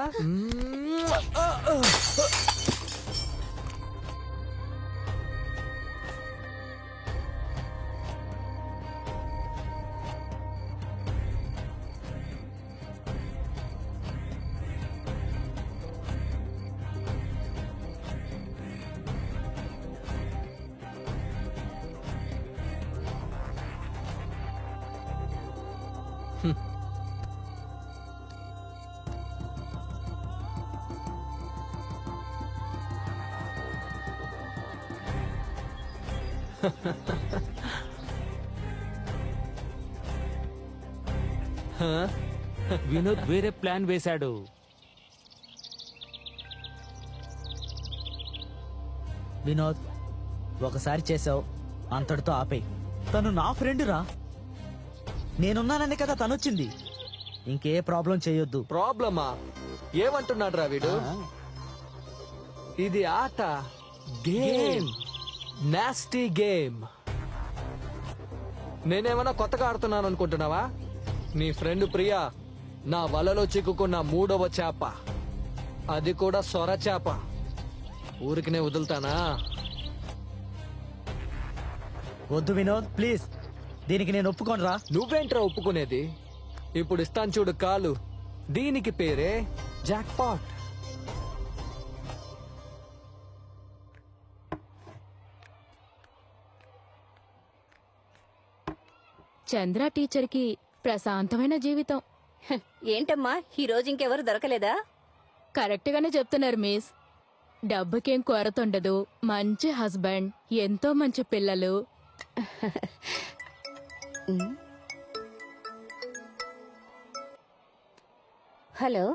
వినోద్ వేరే ప్లాన్ వేశాడు. వినోద్, ఒకసారి చేసావు, అంతటితో ఆపేయ్. తను నా ఫ్రెండ్ రా, నేనున్నానని కదా తనొచ్చింది. ఇంకే ప్రాబ్లం చేయొద్దు. ప్రాబ్లమా? ఏమంటున్నాడు రా వీడు? ఇది ఆట, గేమ్, నాస్టీ గేమ్. నేనేమన్నా కొత్తగా ఆడుతున్నాను అనుకుంటున్నావా? నీ ఫ్రెండ్ ప్రియా నా వలలో చిక్కుకున్న 3వ చేప, అది కూడా సొర చేప. ఊరికినే వదులుతానా? వద్దు వినోద్, ప్లీజ్, దీనికి నేను ఒప్పుకోనరా. నువ్వేంట్రా ఒప్పుకునేది? ఇప్పుడు ఇస్తాను చూడు కాలు, దీనికి పేరే జాక్ పాట్. చంద్ర టీచర్ కి ప్రశాంతమైన జీవితం. ఏంటమ్మా ఈ రోజు ఇంకెవరు దొరకలేదా? కరెక్ట్ గానే చెప్తున్నారు మిస్. డబ్బుకేం కొరత ఉండదు, మంచి హస్బెండ్, ఎంతో మంచి పిల్లలు. హలో,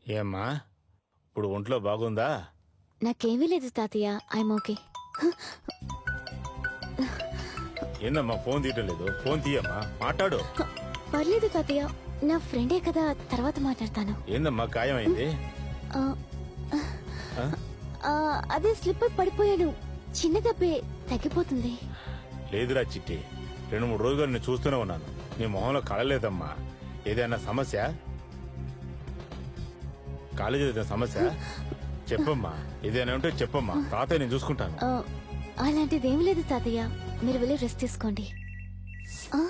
ఏమ్మా ఇప్పుడు ఒంట్లో బాగుందా? నాకేమీ లేదు తాతయ్య, ఐఎమ్ ఓకే. ఏందమ్మా ఫోన్ తీయటం లేదు? ఫోన్ తీయమ్మా, మాట్లాడు. పర్లేదు తాతయ్య, నా ఫ్రెండే కదా, తర్వాత మాట్లాడతాను. ఏందమ్మా గాయమైంది? ఆ, ఆ, అదే స్లిప్పర్ పడిపోయాను, చిన్న దెబ్బే, తగ్గిపోతుంది. లేదురా చిట్టి, 2-3 రోజులు నేను చూస్తూనే ఉన్నాను, నీ మొహంలో కళలేదమ్మా. ఏదైనా సమస్య? కాలేజీ ఏదైనా సమస్య? చెప్పమ్మా, ఏదైనా ఉంటే చెప్పమ్మా, తాతయ్య నేను చూసుకుంటాను. ఆ, అలాంటిదేమీ లేదు తాతయ్య, మీరు వెళ్ళి రెస్ట్ తీసుకోండి. ఆ,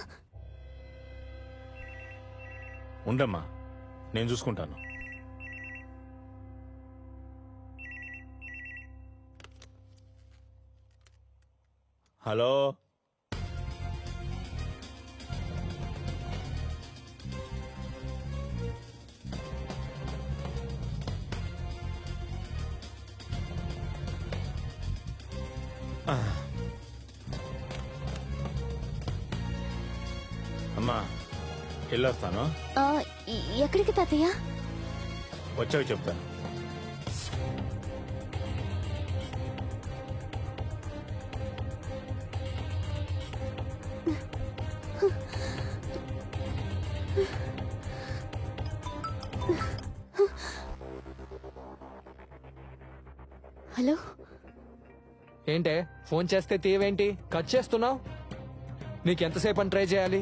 ఉండమ్మా, నేను చూసుకుంటాను. హలో, అమ్మా వెళ్ళొస్తాను, ఆ, ఎక్కడికి తాతయ్య? వచ్చాక చెప్తాను. హలో, ఏంటే ఫోన్ చేస్తే తీవేంటి? కట్ చేస్తున్నావు? నీకెంతసేపు అని ట్రై చేయాలి?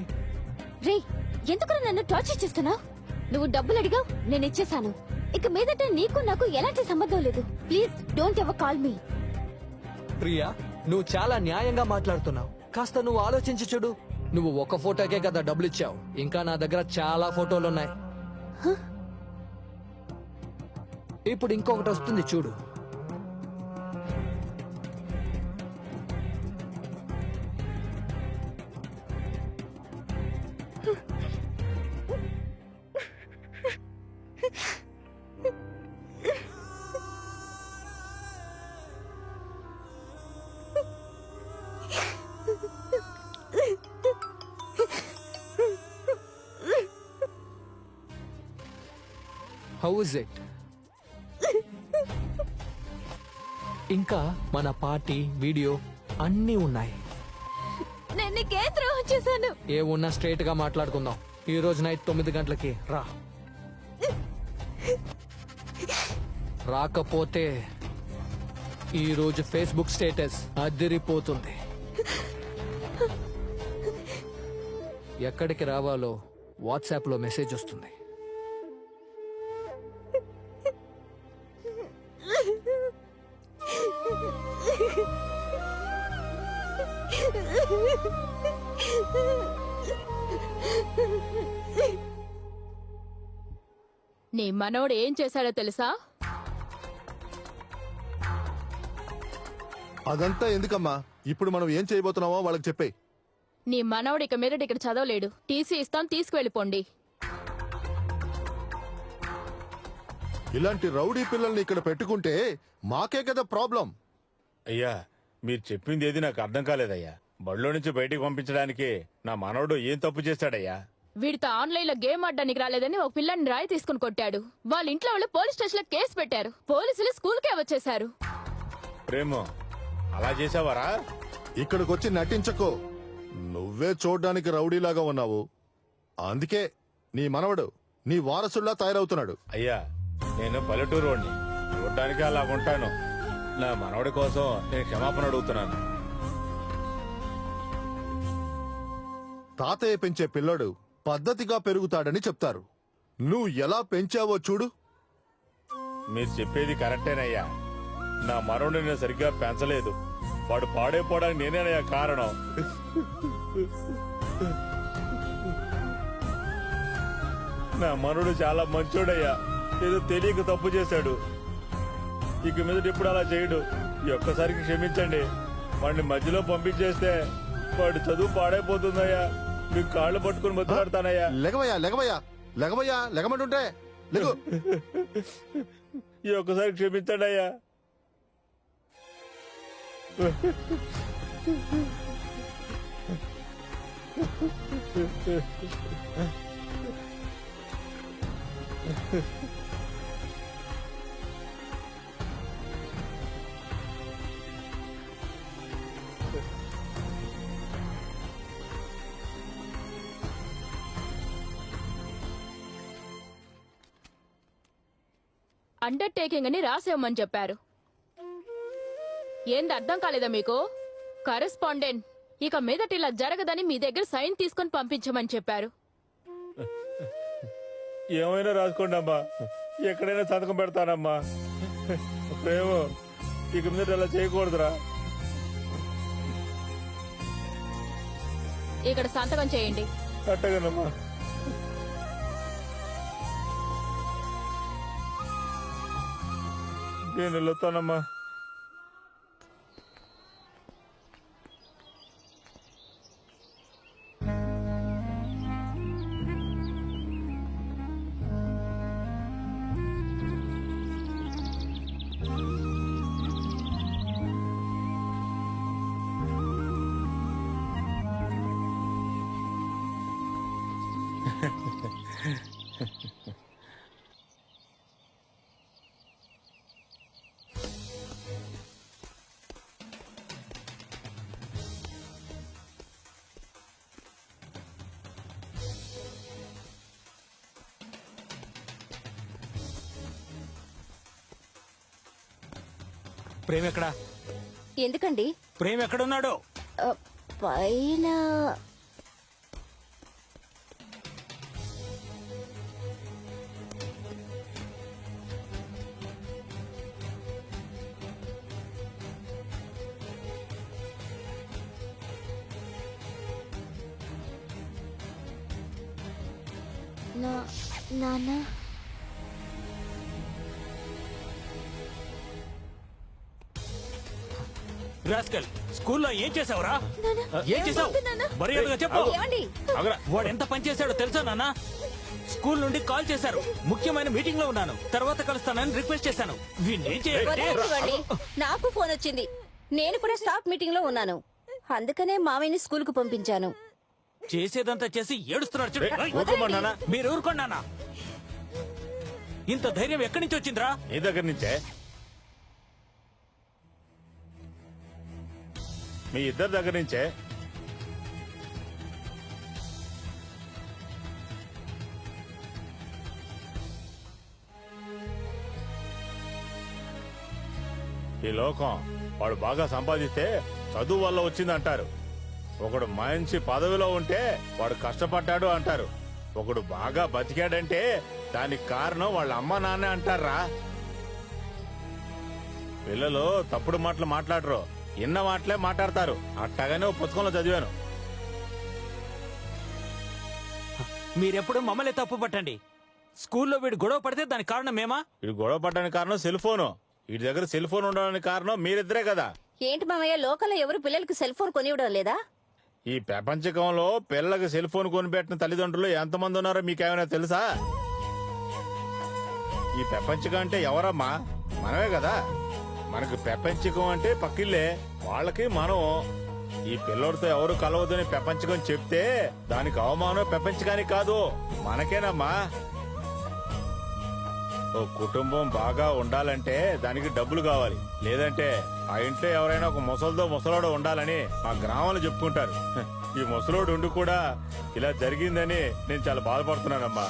రే, ఎందుకు నన్ను టార్చర్ చేస్తున్నావు? నువ్వు డబ్బులు అడిగావు, నేను ఇచ్చేసాను. ఇక మీదట నీకు నాకు ఎలాంటి సంబంధం లేదు. Please don't ever call me. Priya, నువ్వు చాలా న్యాయంగా మాట్లాడుతున్నావు. కాస్త నువ్వు ఆలోచించి చూడు. నువ్వు ఒక ఫోటోకే కదా డబ్బులు ఇచ్చావు, ఇంకా నా దగ్గర చాలా ఫోటోలున్నాయి. ఇప్పుడు ఇంకొకటి వస్తుంది చూడు. How is it? ఇంకా మన పార్టీ వీడియో అన్నీ ఉన్నాయి. నేను నీకేం ద్రోహం చేశాను? ఏ ఉన్నా స్ట్రైట్ గా మాట్లాడుకుందాం. ఈ రోజు నైట్ 9 గంటలకి రా. రాకపోతే ఈ రోజు ఫేస్బుక్ స్టేటస్ అదిరిపోతుంది. ఎక్కడికి రావాలో వాట్సాప్ లో మెసేజ్ వస్తుంది. నీ మనవడు ఏం చేశాడో తెలుసా? అదంతా ఎందుకమ్మా? ఇప్పుడు మనం ఏం చేయబోతున్నామో వాళ్ళకి చెప్పే. నీ మనవడు ఇక మీదట ఇక్కడ చదవలేడు. టీసీ ఇస్తాం, తీసుకువెళ్ళిపోండి. ఇలాంటి రౌడీ పిల్లల్ని ఇక్కడ పెట్టుకుంటే మాకే కదా ప్రాబ్లం. అయ్యా, మీరు చెప్పింది ఏది నాకు అర్థం కాలేదయ్యా. బడిలో నుంచి బయటికి పంపించడానికి నా మనవడు ఏం తప్పు చేశాడయ్యా? వీడితో ఆన్లైన్ లో గేమ్ ఆడడానికి రాలేదని ఒక పిల్లని రాయి తీసుకుని కొట్టాడు. వాళ్ళ ఇంట్లో వాళ్ళు పోలీస్ స్టేషన్ లో కేసు పెట్టారు. పోలీసులు స్కూల్ కే వచ్చేసారు. ప్రేమ, అలా చేసావారా? ఇక్కడికొచ్చి నటించకో. నువ్వే చూడ్డానికి రౌడీలాగా ఉన్నావు. అందుకే నీ మనవడు నీ వారసుల్లా తయారవుతున్నాడు. అయ్యా, నేను పల్లెటూరు వాడిని, చూడ్డానికి అలా ఉంటాను. నా మనవడి కోసం నేను క్షమాపణ అడుగుతున్నాను. తాతయ్య పెంచే పిల్లడు పద్ధతిగా పెరుగుతాడని చెప్తారు. నువ్వు ఎలా పెంచావో చూడు. మీరు చెప్పేది కరెక్టేనయ్యా. నా మనవడిని నేను సరిగ్గా పెంచలేదు. వాడు పాడైపోవడానికి నేనేనయ్యా కారణం. నా మనవడు చాలా మంచోడయ్యా. ఏదో తెలియక తప్పు చేశాడు. ఇక మీద ఇప్పుడు అలా చేయడు. ఈ ఒక్కసారికి క్షమించండి. వాడిని మధ్యలో పంపించేస్తే వాడు చదువు పాడైపోతుందయ్యా. మీకు కాళ్ళు పట్టుకుని బతులాడతానయ్యా. లెగవయ్యా లెగవయ్యా లెగవయ్యా లెగమంటుంటే లెగు. ఈ ఒక్కసారి క్షమించండి అయ్యా. అండర్టేకింగ్ అని రాసేయమని చెప్పారు. ఏంది అర్థం కాలేదా మీకు? కరెస్పాండెంట్ ఇక మీదట ఇలా జరగదని మీ దగ్గర సైన్ తీసుకొని పంపించమని చెప్పారు. ఏమైనా రాసుకోండి అమ్మా. ఎక్కడైనా సంతకం పెడతానమ్మా. ప్రేమ, ఇక మీద అలా చేయకూడదురా. ఇక్కడ సంతకం చేయండి. అట్టగానమ్మా. నేను వెళ్తానమ్మా. ప్రేమ్ ఎక్కడా? ఎందుకండి? ప్రేమ్ ఎక్కడున్నాడు? పైన. నాన్న, రాస్కల్, స్కూల్లో ఏం చేసావురా? ఏం చేసావు? ఏమైంది నాన్న? మర్యాదగా చెప్పు. ఏమండి అగరా వాడు ఎంత పని చేశాడో తెలుసా నాన్న? స్కూల్ నుండి కాల్ చేశారు. ముఖ్యమైన మీటింగ్ లో ఉన్నాను, తర్వాత కలుస్తానని రిక్వెస్ట్ చేశాను. వీణ్ణేం చేయాలంటే వదిలేయండి. నాకు ఫోన్ వచ్చింది. నేను కూడా స్టాఫ్ మీటింగ్ లో ఉన్నాను. అందుకనే మామయ్యని స్కూల్ కు పంపించాను. చేసేదంతా చేసి ఏడుస్తున్నాడు చూడు. ఏయ్, ఊరుకోమన్నానా? మీరు ఊరుకోండి నాన్న. ఇంత ధైర్యం ఎక్కడి నుంచి వచ్చిందిరా? నీ దగ్గర నుంచే. మీ ఇద్దరి దగ్గర నుంచే. ఈ లోకం వాడు బాగా సంపాదిస్తే చదువు వల్ల వచ్చిందంటారు. ఒకడు మంచి పదవిలో ఉంటే వాడు కష్టపడ్డాడు అంటారు. ఒకడు బాగా బతికాడంటే దానికి కారణం వాళ్ళ అమ్మ నాన్నే అంటారా. పిల్లలు తప్పుడు మాటలు మాట్లాడరు, ఇన్న మాటలే మాట్లాడతారు. అట్టగానే ఓ పుస్తకంలో చదివాను. మీరెప్పుడు మమ్మల్ని తప్పు పట్టండి. స్కూల్లో వీడు గొడవ పడితే దానికి కారణం మేమా? ఇది గొడవ పడడానికి కారణం సెల్ ఫోను. వీటి దగ్గర సెల్ ఫోన్ ఉండడానికి కారణం మీరిద్దరే కదా. ఏంటి మామయ్య, లోకల్లో ఎవరు పిల్లలకు సెల్ ఫోన్ కొనివ్వడం లేదా? ఈ ప్రపంచకంలో పిల్లలకు సెల్ ఫోన్ కొనిపెట్టిన తల్లిదండ్రులు ఎంతమంది ఉన్నారో మీకేమైనా తెలుసా? ఈ ప్రపంచకం అంటే ఎవరమ్మా? మనమే కదా. మనకు ప్రపంచకం అంటే పక్కిల్లే, వాళ్ళకి మనం. ఈ పిల్లోడితో ఎవరు కలవద్దని ప్రపంచకం చెప్తే దానికి అవమానం ప్రపంచకానికి కాదు, మనకేనమ్మా. ఓ కుటుంబం బాగా ఉండాలంటే దానికి డబ్బులు కావాలి. లేదంటే ఆ ఇంట్లో ఎవరైనా ఒక ముసలోడు ఉండాలని మా గ్రామంలో చెప్పుకుంటారు. ఈ ముసలోడు ఉండి కూడా ఇలా జరిగిందని నేను చాలా బాధపడుతున్నానమ్మా.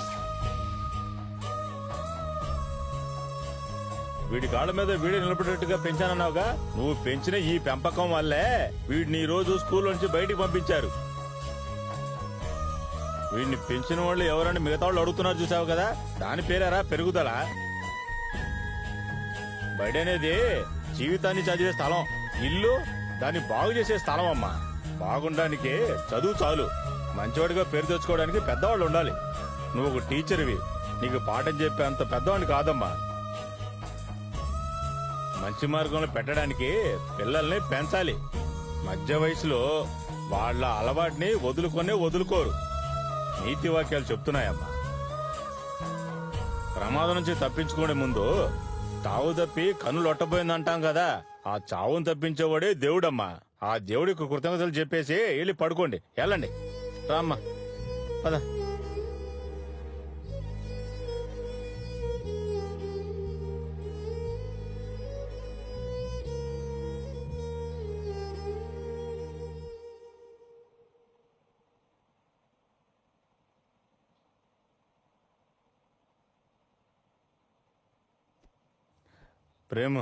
వీడి కాళ్ళ మీద వీడి నిలబడేట్టుగా పెంచానన్నావుగా. నువ్వు పెంచిన ఈ పెంపకం వల్లే వీడిని ఈ రోజు స్కూల్ నుంచి బయటికి పంపించారు. వీడిని పెంచిన వాళ్ళు ఎవరని మిగతా వాళ్ళు అడుగుతున్నారు చూసావు కదా, దాని పేరేరా పెరుగుదల. బయట అనేది జీవితాన్ని చదివే స్థలం, ఇల్లు దాన్ని బాగు చేసే స్థలం అమ్మా. బాగుండడానికి చదువు చాలు, మంచివాడిగా పేరు తెచ్చుకోవడానికి పెద్దవాళ్ళు ఉండాలి. నువ్వు ఒక టీచర్వి, నీకు పాఠం చెప్పే అంత పెద్దవాడిని కాదమ్మా. మంచి మార్గంలో పెట్టడానికి పిల్లల్ని పెంచాలి. మధ్య వయసులో వాళ్ళ అలవాటుని వదులుకోరు. నీతి వాక్యాలు చెప్తున్నాయమ్మా. ప్రమాదం నుంచి తప్పించుకునే ముందు తావు తప్పి కన్నులొట్టబోయిందంటాం కదా, ఆ చావును తప్పించేవాడే దేవుడమ్మా. ఆ దేవుడికి కృతజ్ఞతలు చెప్పేసి వెళ్ళి పడుకోండి. వెళ్ళండి, రామ్మా, పద. ప్రేమ,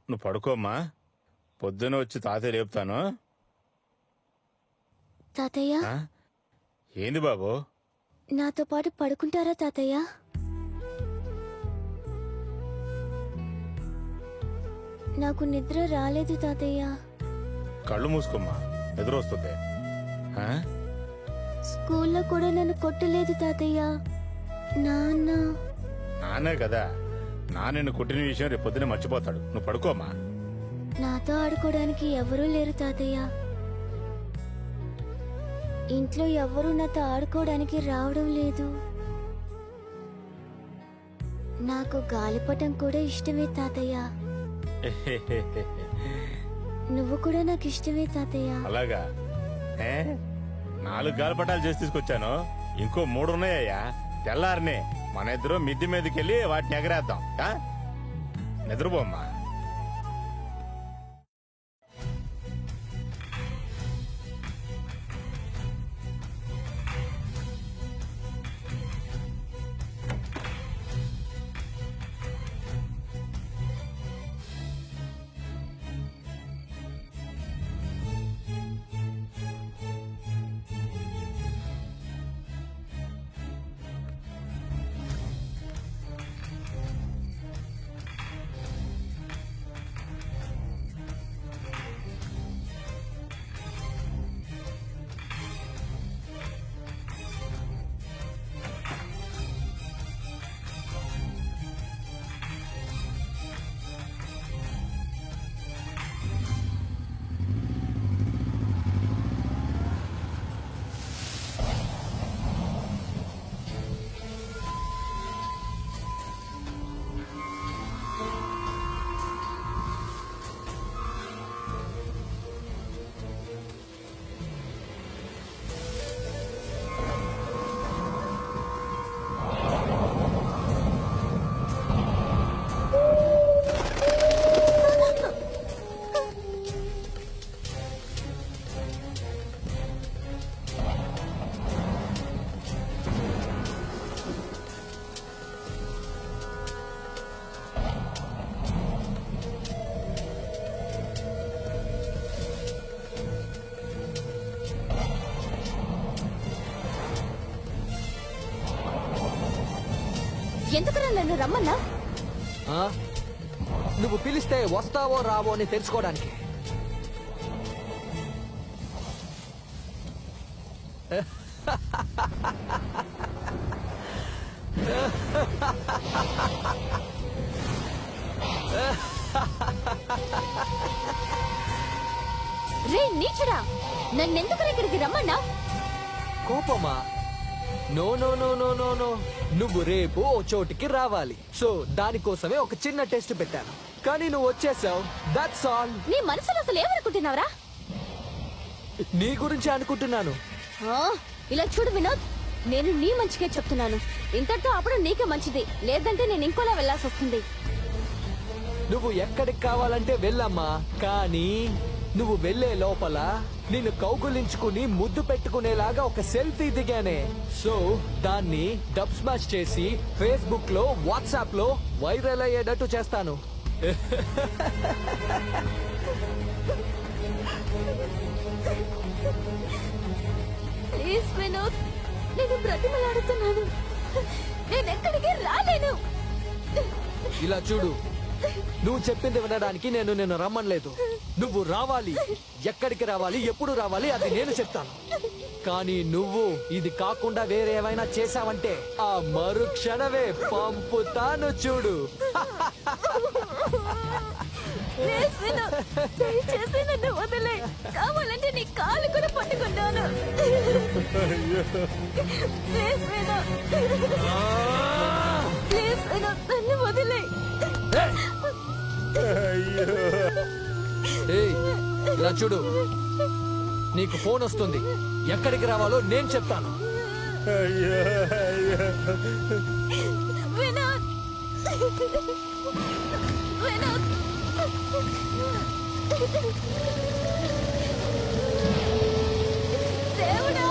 నువ్వు పడుకోమ్మా. పొద్దున వచ్చి తాతయ్య లేపుతాను. తాతయ్య, ఆ? ఏంది బాబు? నాతో పాటు పడుకుంటారా తాతయ్య? నాకు నిద్ర రాలేదు తాతయ్య. కళ్ళు మూసుకోమ్మా, ఎదురొస్తుంది. ఆ? స్కూల్లో కూడా నన్ను కొట్టలేదు తాతయ్య. నాన్నే కదా, నిన్ను కొట్టిన విషయం రేపు పొద్దునే మర్చిపోతాడు. నువ్వు పడుకోమ్మా. నాతో ఆడుకోవడానికి ఎవరూ లేరు తాతయ్య. ఇంట్లో ఎవరూ నాతో ఆడుకోవడానికి రావడం లేదు. నాకు గాలిపటం కూడా ఇష్టమే తాతయ్య. నువ్వు కూడా నాకు ఇష్టమే తాతయ్య. అలాగా? 4 గాలిపటాలు చేసి తీసుకొచ్చాను, ఇంకో 3 ఉన్నాయ్యా. తెల్లారినే మన ఇద్దరు మిద్ది మీదకెళ్ళి వాటిని ఎగరేద్దాం. నిద్రపోమ్మా. ఎందుకు నన్ను రమ్మన్నా? ఆ? నువ్వు పిలిస్తే వస్తావో రావో అని తెలుసుకోవడానికి. రే నీచుడా, నన్నెందుకు ఇక్కడికి రమ్మన్నా? కోపమా? No no no no no no, నువ్వు రేపు ఓ చోటికి రావాలి. సో దానికోసమే ఒక చిన్న టెస్ట్ పెట్టాను, కానీ నువ్వు వచ్చేసావు. That's all. నీ మనసులో అసలు ఏమనుకుంటున్నావురా? నీ గురించి అనుకుంటున్నాను. ఆ, ఇలా చూడు వినోద్, నేను నీ మంచికే చెప్తున్నాను. ఇంతటితో అప్పుడు నీకే మంచిది, లేదంటే నేను ఇంకోలా వెళ్లాల్సి వస్తుంది. నువ్వు ఎక్కడికి కావాలంటే వెళ్ళమ్మా, కానీ నువ్వు వెళ్లే లోపల నిన్ను కౌగులించుకుని ముద్దు పెట్టుకునేలాగా ఒక సెల్ఫీ దిగానే. సో దాన్ని డబ్ స్మాష్ చేసి ఫేస్బుక్ లో, వాట్సాప్ లో వైరల్ అయ్యేటట్టు చేస్తాను. ప్లీజ్ వినోద్, నేను బ్రతిమలాడుతున్నాను. నేను ఎక్కడికి రాలేను. ఇలా చూడు, నువ్వు చెప్పింది వినడానికి నేను నిన్ను రమ్మనలేదు. నువ్వు రావాలి. ఎక్కడికి రావాలి, ఎప్పుడు రావాలి, అది నేను చెప్తాను. కానీ నువ్వు ఇది కాకుండా వేరే ఏమైనా చేశావంటే ఆ మరుక్షణమే పంపుతాను చూడు. ప్లీజ్ వినోద్, దయచేసి నన్ను వదిలే. కావాలంటే నీ కాలు కూడా పట్టుకుంటాను. ప్లీజ్ వినోద్, ప్లీజ్ వినోద్, నన్ను వదిలే. ఏయ్, ఇలా చూడు, నీకు ఫోన్ వస్తుంది. ఎక్కడికి రావాలో నేను చెప్తాను. వినోద్, వినోద్, దేవుడా.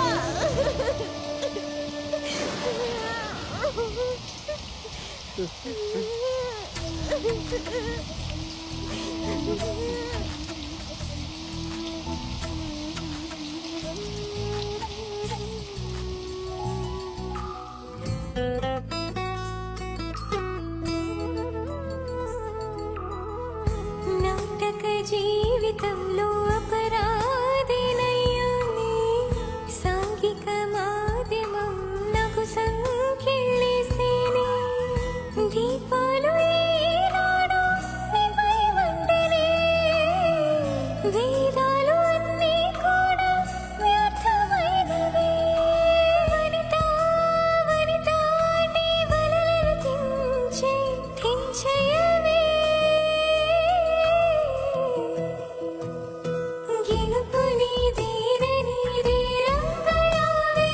నాటక జీవితంలో అపరాధినయ్యానే, సాంఘిక మాధ్యమం నాకు సంకెళ్ళేసేనే. దీపాలు ఈనాడు నీపై మంటలే, వేదాలు అన్నీ కూడా వ్యర్థమైనవే. వనిత వనిత నీ వలలను తెంచేయవే. గెలుపు నీదేనని రంగరావే,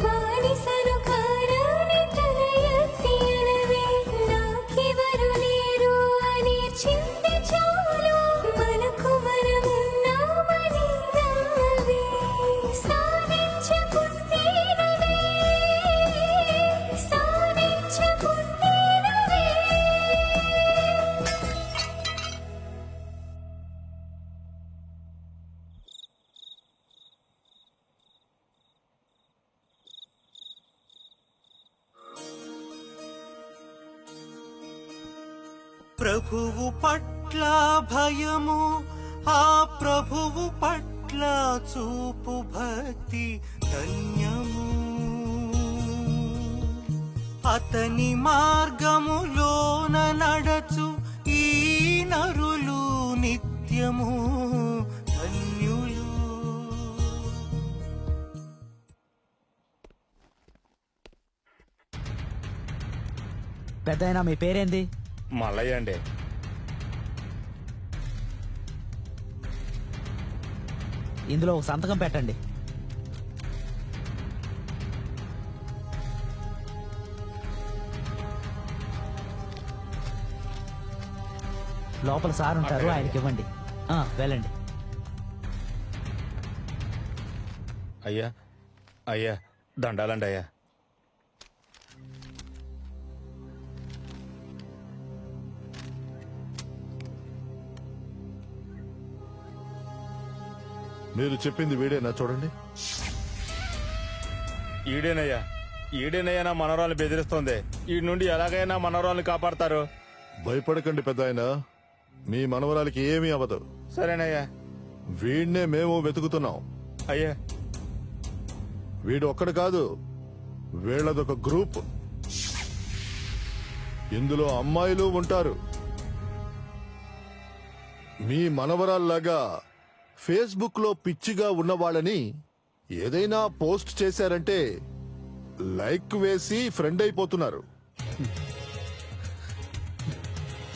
బానిసను కారాని తల ఎత్తి అనవే. నాకెవరు లేరు అని చింది చాలు, మనకు మనమున్నామని నమ్మవే. సాధించుకుంటేనవే, సాధించుకుంటేనవే. ప్రభువు పట్ల భయము, ఆ ప్రభువు పట్ల చూపు భక్తి ధన్యము. అతని మార్గములోన నడచు ఈ నరులు నిత్యము ధన్యులు. పెద్దయినా మీ పేరేంది? మల్లయ్య అండి. ఇందులో ఒక సంతకం పెట్టండి. లోపల సార్ ఉంటారు, ఆయనకి ఇవ్వండి. వెళ్ళండి. అయ్యా అయ్యా, దండాలండి అయ్యా. మీరు చెప్పింది వీడేనా? చూడండి. ఈడేనయ్యా. ఈడేనయ్యా మనవరాలు బెదిరిస్తుంది. ఈ నుండి ఎలాగైనా మనవరాలను కాపాడతారు. భయపడకండి పెద్దాయన, మీ మనవరాలకి ఏమీ అవ్వదు. సరేనయ్యా. వీడినే మేము వెతుకుతున్నాం. అయ్యా, వీడు ఒక్కడు కాదు, వీళ్ళదొక గ్రూప్. ఇందులో అమ్మాయిలు ఉంటారు. మీ మనవరాల్లాగా ఫేస్బుక్ లో పిచ్చిగా ఉన్న వాళ్ళని ఏదైనా పోస్ట్ చేశారంటే లైక్ వేసి ఫ్రెండ్ అయిపోతున్నారు.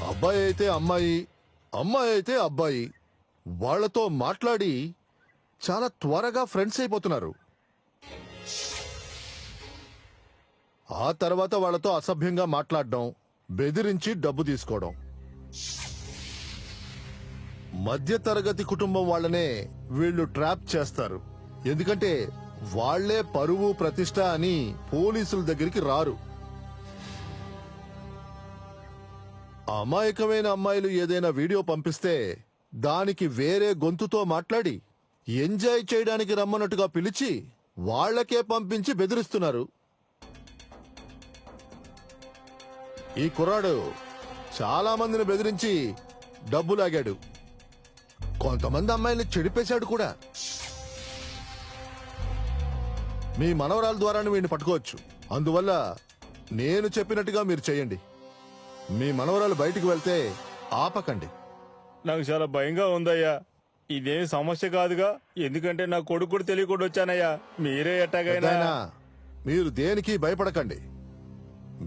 అబ్బాయి అయితే అమ్మాయి, అమ్మాయి అయితే అబ్బాయి, వాళ్లతో మాట్లాడి చాలా త్వరగా ఫ్రెండ్స్ అయిపోతున్నారు. ఆ తర్వాత వాళ్లతో అసభ్యంగా మాట్లాడడం, బెదిరించి డబ్బు తీసుకోవడం. మధ్య తరగతి కుటుంబం వాళ్ళనే వీళ్ళు ట్రాప్ చేస్తారు. ఎందుకంటే వాళ్లే పరువు ప్రతిష్ట అని పోలీసుల దగ్గరికి రారు. అమాయకమైన అమ్మాయిలు ఏదైనా వీడియో పంపిస్తే దానికి వేరే గొంతుతో మాట్లాడి ఎంజాయ్ చేయడానికి రమ్మన్నట్టుగా పిలిచి వాళ్లకే పంపించి బెదిరిస్తున్నారు. ఈ కుర్రాడు చాలా మందిని బెదిరించి డబ్బు లాగాడు. కొంతమంది అమ్మాయిల్ని చెడిపేశాడు కూడా. మీ మనవరాల ద్వారానే వీడిని పట్టుకోవచ్చు. అందువల్ల నేను చెప్పినట్టుగా మీరు చేయండి. మీ మనవరాలు బయటికి వెళ్తే ఆపకండి. నాకు చాలా భయంగా ఉందయ్యా. ఇదేం సమస్య కాదుగా, ఎందుకంటే నా కొడుకు కూడా తెలియకుండా వచ్చానయ్యా. మీరే ఎట్టాగైనా పెద్దాయనా, మీరు దేనికి భయపడకండి.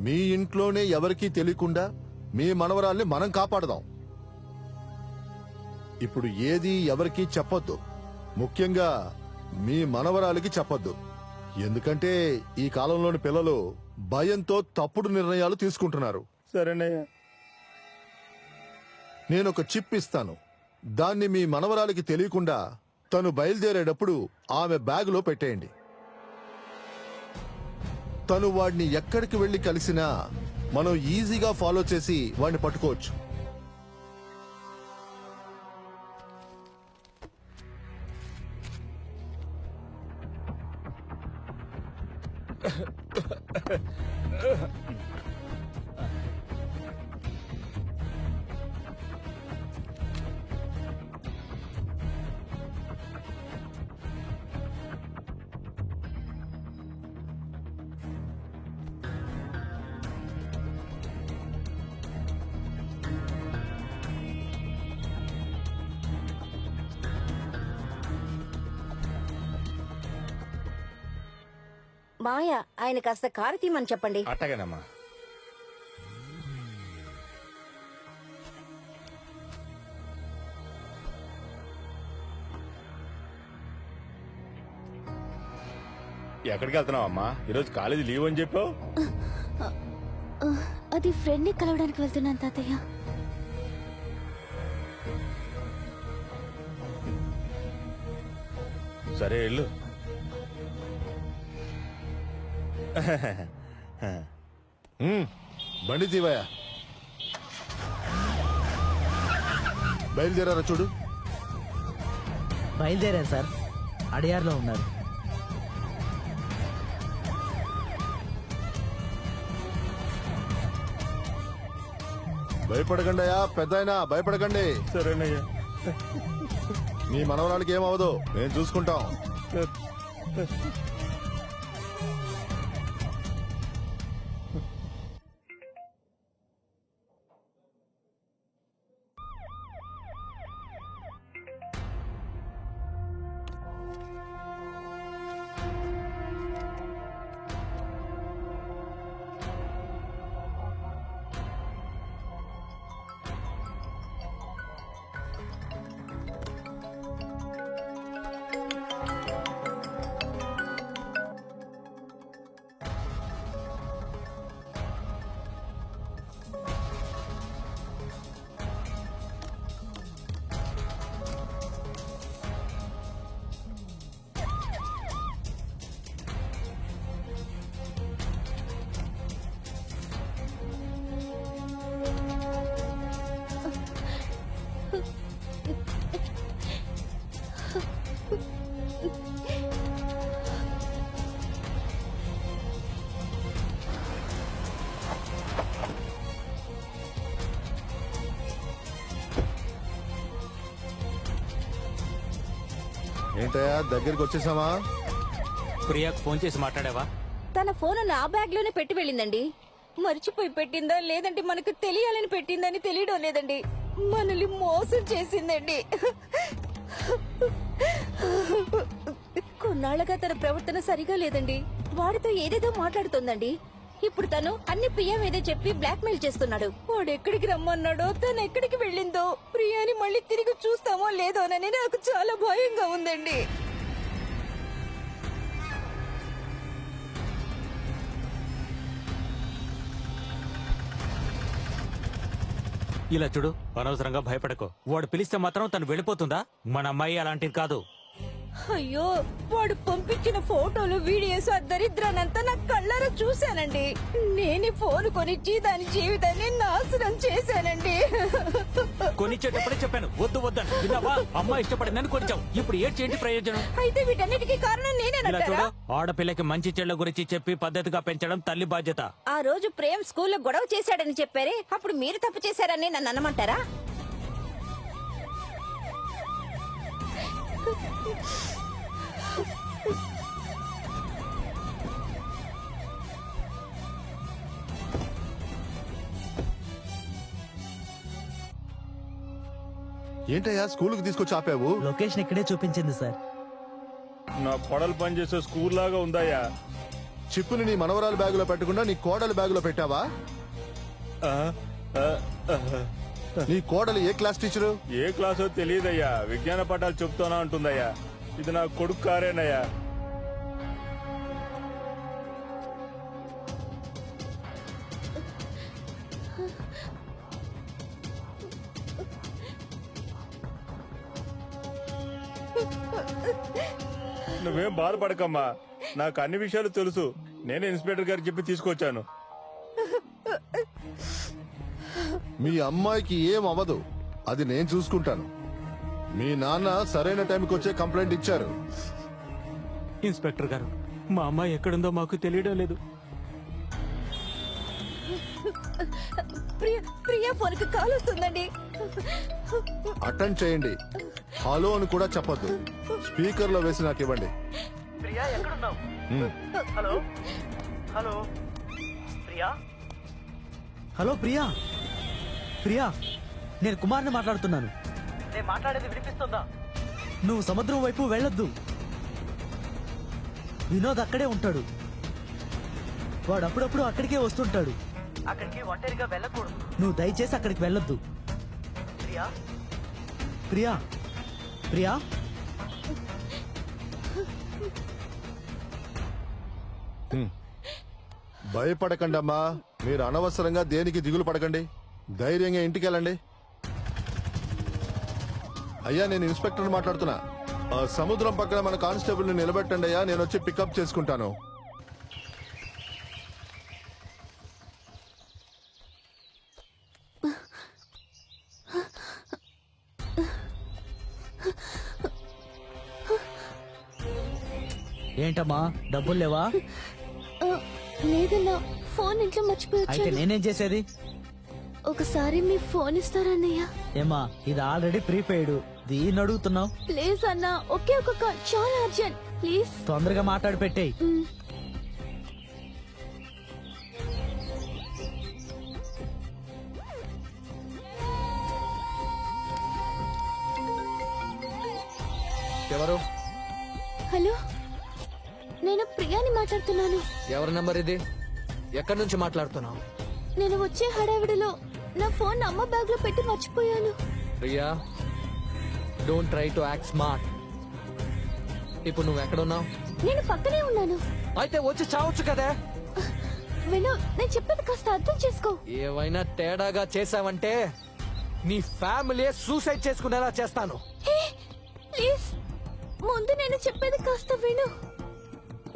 మీ ఇంట్లోనే ఎవరికీ తెలియకుండా మీ మనవరాల్ని మనం కాపాడదాం. ఇప్పుడు ఏది ఎవరికీ చెప్పొద్దు. ముఖ్యంగా మీ మనవరాలికి చెప్పొద్దు. ఎందుకంటే ఈ కాలంలోని పిల్లలు భయంతో తప్పుడు నిర్ణయాలు తీసుకుంటున్నారు. సరేనయ్యా. నేనొక చిప్ ఇస్తాను. దాన్ని మీ మనవరాలికి తెలియకుండా తను బయలుదేరేటప్పుడు ఆమె బ్యాగులో పెట్టేయండి. తను వాడిని ఎక్కడికి వెళ్లి కలిసినా మనం ఈజీగా ఫాలో చేసి వాడిని పట్టుకోవచ్చు. మాయ, ఆయన కాస్త కారు తీయమని చెప్పండి. అట్టగేనమ్మా. ఎక్కడికి వెళ్తున్నావు అమ్మా? ఈరోజు కాలేజీ లీవ్ అని చెప్పావు. అది ఫ్రెండ్ని కలవడానికి వెళ్తున్నాను తాతయ్య. సరే వెళ్ళు. బండి తీవయ్యా. బయలుదేరారా చూడు. బయలుదేరారు సార్, అడియార్లో ఉన్నారు. భయపడకండియా, పెద్దాయనా భయపడకండి. సరేనయ్యా. మీ మనవరాలకి ఏమవదు, నేను చూసుకుంటాం. ఏంటయ్యా దగ్గరికి వచ్చేసామా? ప్రియాకు ఫోన్ చేసి మాట్లాడావా? తన ఫోన్ నా బ్యాగ్ లోనే పెట్టి వెళ్ళిందండి. మర్చిపోయి పెట్టిందా లేదంటే మనకు తెలియాలని పెట్టిందని తెలియడం లేదండి. మనల్ని మోసం చేసిందండి. కొన్నాళ్ళగా తన ప్రవర్తన సరిగా లేదండి. వాడితో ఏదేదో మాట్లాడుతోందండి. ఇప్పుడు తను అన్ని ప్రియా మీదే చెప్పి బ్లాక్మెయిల్ చేస్తున్నాడు. వాడు ఎక్కడికి రమ్మన్నాడో, తను ఎక్కడికి వెళ్ళిందో, ప్రియాని మళ్ళీ తిరిగి చూస్తామో లేదోనని నాకు చాలా భయంగా ఉందండి. ఇలా చూడు, అనవసరంగా భయపడకు. వాడు పిలిస్తే మాత్రం తను వెళ్ళిపోతుందా? మన అమ్మాయి అలాంటిది కాదు. అయ్యో, వాడు పంపించిన ఫోటోలు వీడియోస్ ఆ దరిద్రానంతా నా కళ్ళారా చూశానండి. నేనే ఫోన్ కొనిచ్చి దాని జీవితాన్ని నాశనం చేశానండి. కొనిచ్చేటప్పుడే చెప్పాను వద్దు వద్దని. విన్నావా? అమ్మాయి ఇష్టపడిందని కొనిచ్చావు. ఇప్పుడు ఏంటి ప్రయోజనం? అయితే వీటన్నిటికీ కారణం ఇలా నేనేనంటారా? చూడు, ఆడపిల్లకి మంచి చెడ్ల గురించి చెప్పి పద్ధతిగా పెంచడం తల్లి బాధ్యత. ఆ రోజు ప్రేమ్ స్కూల్లో గొడవ చేశాడని చెప్పారే, అప్పుడు మీరు తప్పు చేశారని నన్ను అనమంటారా? ఏంటయ్యా స్కూల్కి తీసుకొచ్చి ఆపావు? లొకేషన్ ఇక్కడే చూపించింది సార్. నా కొడలు పనిచేసే స్కూల్ లాగా ఉందయ్యా. చిప్పుని నీ మనవరాలు బ్యాగులో పెట్టకుండా నీ కోడలు బ్యాగులో పెట్టావా? ఆ, ఆ, ఆ. నీ కోడలు ఏ క్లాస్ టీచరు? ఏ క్లాసో తెలియదయ్యా. విజ్ఞాన పాఠాలు చెప్తానా అంటుందయ్యా. ఇది నా కొడుకు కారేనయ్యా. నువ్వేం బాధపడకమ్మా, నాకు అన్ని విషయాలు తెలుసు. నేనే ఇన్స్పెక్టర్ గారికి చెప్పి తీసుకొచ్చాను. మీ అమ్మాయికి ఏం అవ్వదు, అది నేను చూసుకుంటాను. మీ నాన్న సరైన టైంకి వచ్చే కంప్లైంట్ ఇచ్చారు. ఇన్స్పెక్టర్ గారు, మా అమ్మాయి ఎక్కడుందో మాకు తెలియడం లేదు. ప్రియా ఫోన్ కి కాల్ వస్తుందండి. అటెండ్ చేయండి. హలో అని కూడా చెప్పొద్దు. స్పీకర్ లో వేసి నాకు ఇవ్వండి. ప్రియా ఎక్కడున్నావు? Um. Hello hello Priya. Hello Priya. Priya, నేను కుమార్ని మాట్లాడుతున్నాను. నేను మాట్లాడేది వినిపిస్తుందా? నువ్వు సముద్రం వైపు వెళ్ళొద్దు. వినోద్ అక్కడే ఉంటాడు. వాడు అప్పుడప్పుడు అక్కడికే వస్తుంటాడు. అక్కడికి ఒంటరిగా వెళ్ళకూడదు. నువ్వు దయచేసి అక్కడికి వెళ్ళొద్దు. ప్రియా ప్రియా ప్రియా. భయపడకండి అమ్మా. మీరు అనవసరంగా దేనికి దిగులు పడకండి. ధైర్యంగా ఇంటికి వెళ్ళండి. అయ్యా, నేను ఇన్స్పెక్టర్ మాట్లాడుతున్నా. ఆ సముద్రం పక్కన మన కానిస్టేబుల్ ని నిలబెట్టండి అయ్యా, నేను వచ్చి పికప్ చేసుకుంటాను. ఏంటమ్మా, డబ్బులు లేవా? లేదన్నా, ఫోన్ ఇంట్లో మర్చిపోయి అయితే వచ్చాను. నేనేం చేసేది? ఒకసారి మీ ఫోన్ ఇస్తారన్నయ్య? ఏమా, ఇది ఆల్రెడీ ప్రీపెయిడ్. దీన్ని అడుగుతున్నావు? ప్లీజ్ అన్నా, ఒకే ఒక కాల్, చాలా అర్జెంట్, ప్లీజ్. తొందరగా మాట్లాడి పెట్టేయ్. ఎవరు? హలో, నేను ప్రియాని మాట్లాడుతున్నాను. ఎవరి నంబర్ ఇది? ఎక్కడి నుంచి మాట్లాడుతున్నావు? నేను వచ్చే హడావిడిలో నా ఫోన్ అమ్మ బ్యాగ్ లో పెట్టి మర్చిపోయాను. Priya, don't try to act smart. ఇప్పుడు నువ్వు ఎక్కడున్నావు? నేను పక్కనే ఉన్నాను. అయితే వచ్చి చావచ్చు కదా. విను, నేను చెప్పేది కాస్త అర్థం చేసుకో. ఏవైనా తేడాగా చేసావంటే నీ ఫ్యామిలీ సూసైడ్ చేసుకునేలా చేస్తాను. హే, ప్లీజ్, ముందు నేను చెప్పేది కాస్త విను.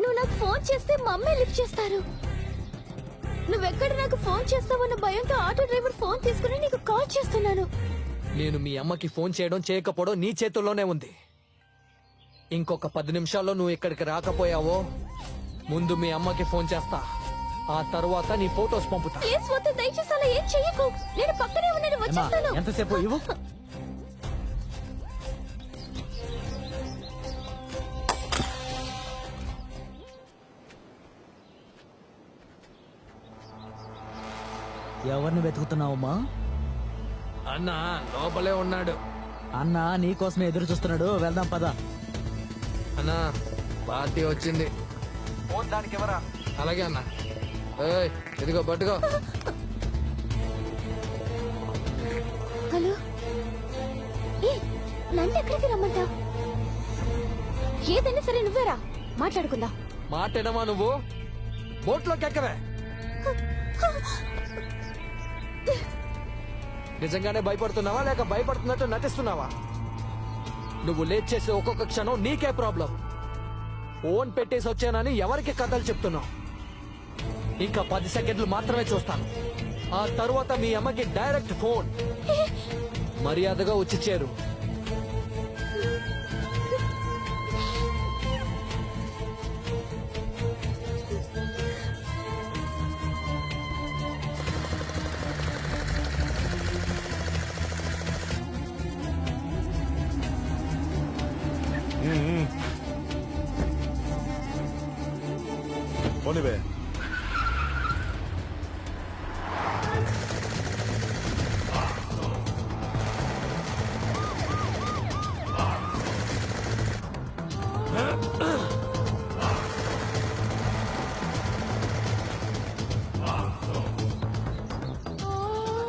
నువ్వు నాకు ఫోన్ చేస్తే మా అమ్మే లిఫ్ట్ చేస్తారు. నువ్వెక్కడ నాకు ఫోన్ చేస్తావన్న భయంతో ఆటో డ్రైవర్ ఫోన్ తీసుకుని నీకు కాల్ చేస్తున్నాను. నేను మీ అమ్మకి ఫోన్ చేయడం చేయకపోవడం నీ చేతుల్లోనే ఉంది. ఇంకొక 10 నిమిషాల్లో నువ్వు ఇక్కడికి రాకపోయావో ముందు మీ అమ్మకి ఫోన్ చేస్తా. ఆ తర్వాత నీ ఫోటోస్ పంపుతా. ప్లీజ్ వద్దు, దయచేసి అలా ఏం చెయ్యకు. నేను పక్కనే ఉన్నాను, ఏమ్మా, వచ్చేస్తాను. ఎంతసేపు ఇవ్వు. ఎవరిని వెతుకుతున్నావమ్మా? అన్నా లోపలే ఉన్నాడు. అన్న నీకోసమే ఎదురు చూస్తున్నాడు. వెళ్దాం పద. అన్నా పార్టీ వచ్చింది. దానికి ఎవరా? అలాగే అన్నా. ఏయ్, ఇదిగో పట్టుకో. హలో, ఏ నన్ను ఎక్కడికి రమ్మంటావు? ఏదైనా సరే నువ్వేరా, మాట్లాడుకుందాం. మాట్లాడమా నువ్వు? బోట్లోకి ఎక్కవే. నిజంగానే భయపడుతున్నావా లేక భయపడుతున్నట్టు నటిస్తున్నావా? నువ్వు లేట్ చేసే ఒక్కొక్క క్షణం నీకే ప్రాబ్లం. ఫోన్ పెట్టేసి వచ్చానని ఎవరికి కథలు చెప్తున్నావు? ఇంకా 10 సెకండ్లు మాత్రమే చూస్తాను. ఆ తరువాత మీ అమ్మకి డైరెక్ట్ ఫోన్. మర్యాదగా వచ్చి చేరు. పోనివే.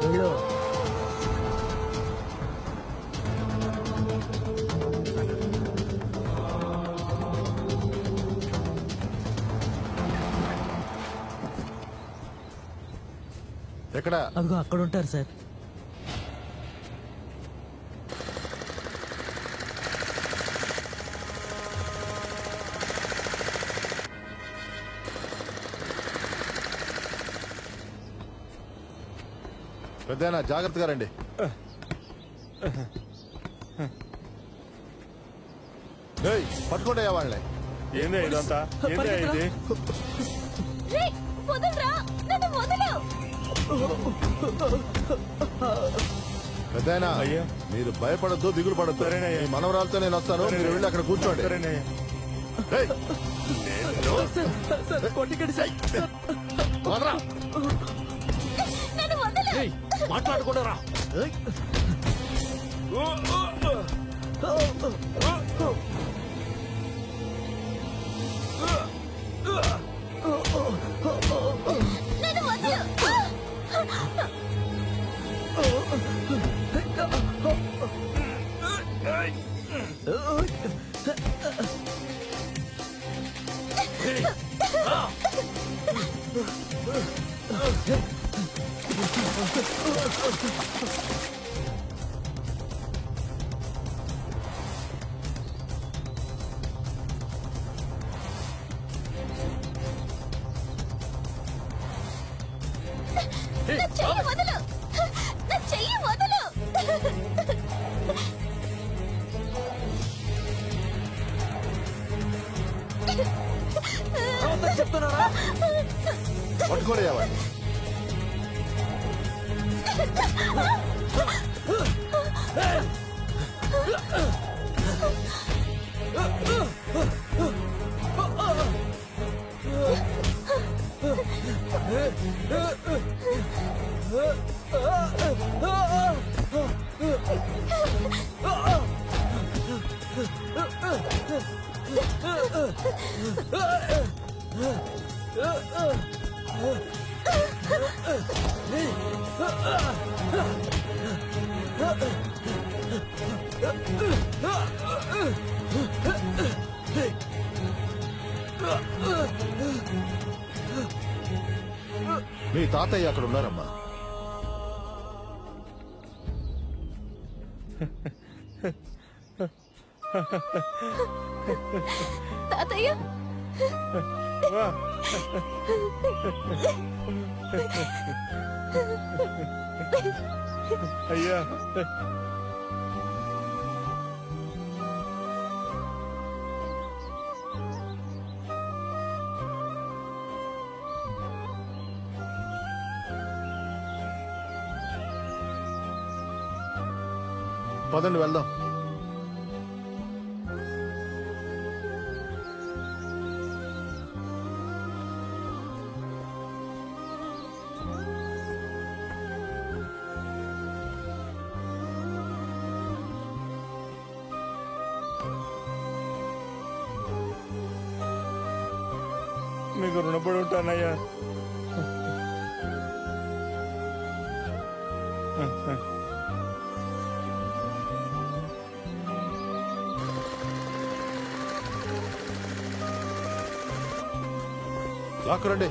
వెళ్ళు. ఎక్కడ? అదిగో అక్కడ ఉంటారు సార్. పెద్దయినా జాగ్రత్తగా రండి. ఏయ్, పట్టుకోండి వాళ్ళని. ఏందే ఇదంతా? ఏందే ఇది? రేయ్, వదలరా, నన్ను వదలు. పెద్దయినా అయ్యా. మీరు భయపడద్దు, దిగులు పడద్దు. సరేనయ్యా. ఈ మనవరాలతో నేను వస్తాను. మీరు వెళ్ళి అక్కడ కూర్చోండి. సరేనయ్యా. ఏయ్, వదరా. నన్ను వదలు. ఏయ్, మాట్లాడకుండా రా. నన్ను వదలు. నా చెయ్యి వదలు. నా చెయ్యి వదలు. చెప్తున్నారా? పట్టుకోండి వాళ్ళని. మీ తాతయ్య అక్కడ ఉన్నారమ్మా. తాతయ్య, వా. అయ్యా. పదండి వెళ్దాం. మీకు రుణపడి ఉంటానయ్యా. లాక్కురండి.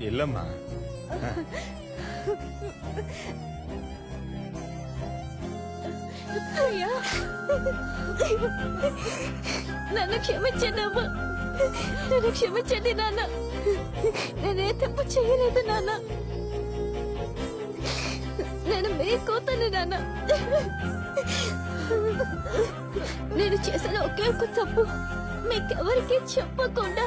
ఇల్లమ్మా. అయ్యా నన్ను క్షమించండి అమ్మా, నన్ను క్షమించండి నాన్న. నేనే తప్పు చేయలేదు నాన్న. నేను మీ కూతుర్ని నాన్న. నేను చేసిన ఒకే ఒక తప్పు మీకెవరికి చెప్పకుండా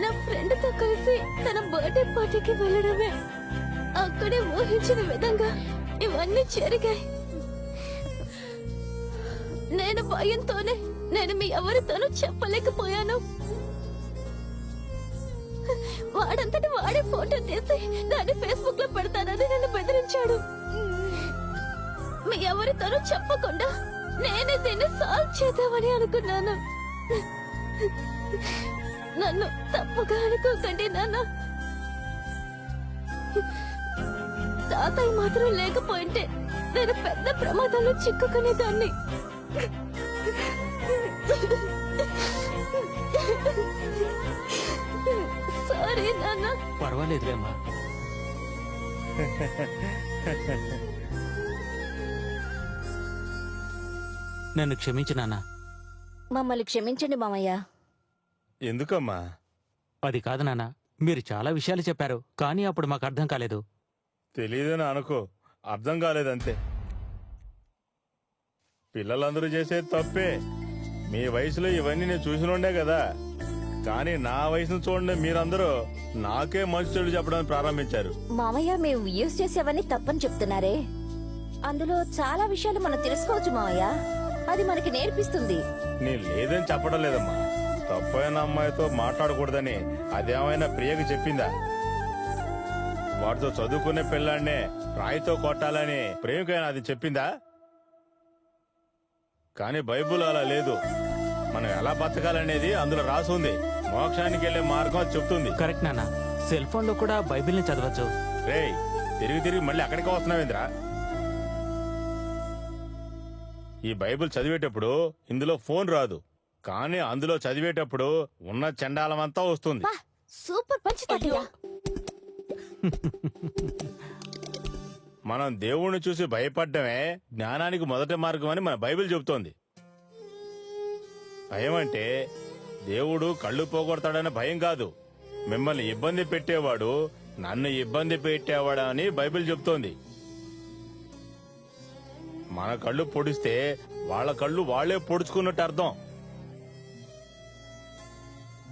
నా ఫ్రెండ్ తో కలిసి తన బర్త్డే పార్టీకి వెళ్ళడమే. అక్కడే ఊహించిన విధంగా ఇవన్నీ జరిగాయి. నేను భయంతోనే నేను మీ ఎవరితోనూ చెప్పలేకపోయాను. వాడంతటి వాడే ఫోటో తీసి దాన్ని ఫేస్బుక్ లో పెడతానని నన్ను బెదిరించాడు. మీ ఎవరితోనూ చెప్పకుండా నేనే దీన్ని సాల్వ్ చేద్దామని అనుకున్నాను. నన్ను తప్పుగా అనుకోకండి నాన్న. తాతయ్య మాత్రం లేకపోయింటే నేను పెద్ద ప్రమాదంలో చిక్కుకునేదాన్ని. సారీ నాన్న. పర్వాలేదులేమ్మా. నన్ను క్షమించు నాన్న. మమ్మల్ని క్షమించండి మామయ్య. ఎందుకమ్మా? అది కాదు నాన్న, మీరు చాలా విషయాలు చెప్పారు, కానీ అప్పుడు మాకు అర్థం కాలేదు. తెలియదని అనుకో, అర్థం కాలేదంతే. పిల్లలందరూ చేసేది తప్పే. మీ వయసులో ఇవన్నీ నేను చూసినుండే కదా. కానీ నా వయసును చూడండి, మీరందరూ నాకే మంచి చెడు చెప్పడానికి ప్రారంభించారు. మామయ్య మేము యూజ్ చేసేవన్నీ తప్పని చెప్తున్నారే. అందులో చాలా విషయాలు మనం తెలుసుకోవచ్చు మామయ్య. అది మనకి నేర్పిస్తుంది. నేను లేదని చెప్పడం లేదమ్మా. తప్పైన అమ్మాయితో మాట్లాడకూడదని అదేమైనా ప్రియకి చెప్పిందా? వాడితో చదువుకునే పిల్లాన్నే రాయితో కొట్టాలని ప్రేమకైనా అది చెప్పిందా? కానీ బైబుల్ అలా లేదు. మనం ఎలా బతకాలనేది అందులో రాసి ఉంది. మోక్షానికి వెళ్లే మార్గం అది చెప్తుంది. కరెక్ట్ నాన్న. సెల్ ఫోన్ లో కూడా బైబిల్ని చదవచ్చు. రేయ్, తిరిగి తిరిగి మళ్ళీ అక్కడికి వస్తున్నావేంద్రా? ఈ బైబిల్ చదివేటప్పుడు ఇందులో ఫోన్ రాదు, కానీ అందులో చదివేటప్పుడు ఉన్న చండాలమంతా వస్తుంది. సూపర్ పంచ్ తాతయ్య. మనం దేవుణ్ణి చూసి భయపడ్డమే జ్ఞానానికి మొదటి మార్గం అని మన బైబిల్ చెబుతోంది. భయం అంటే దేవుడు కళ్ళు పోగొడతాడనే భయం కాదు. మిమ్మల్ని ఇబ్బంది పెట్టేవాడు నన్ను ఇబ్బంది పెట్టేవాడు అని బైబిల్ చెబుతోంది. మన కళ్ళు పొడిస్తే వాళ్ళ కళ్ళు వాళ్లే పొడుచుకున్నట్టు అర్థం.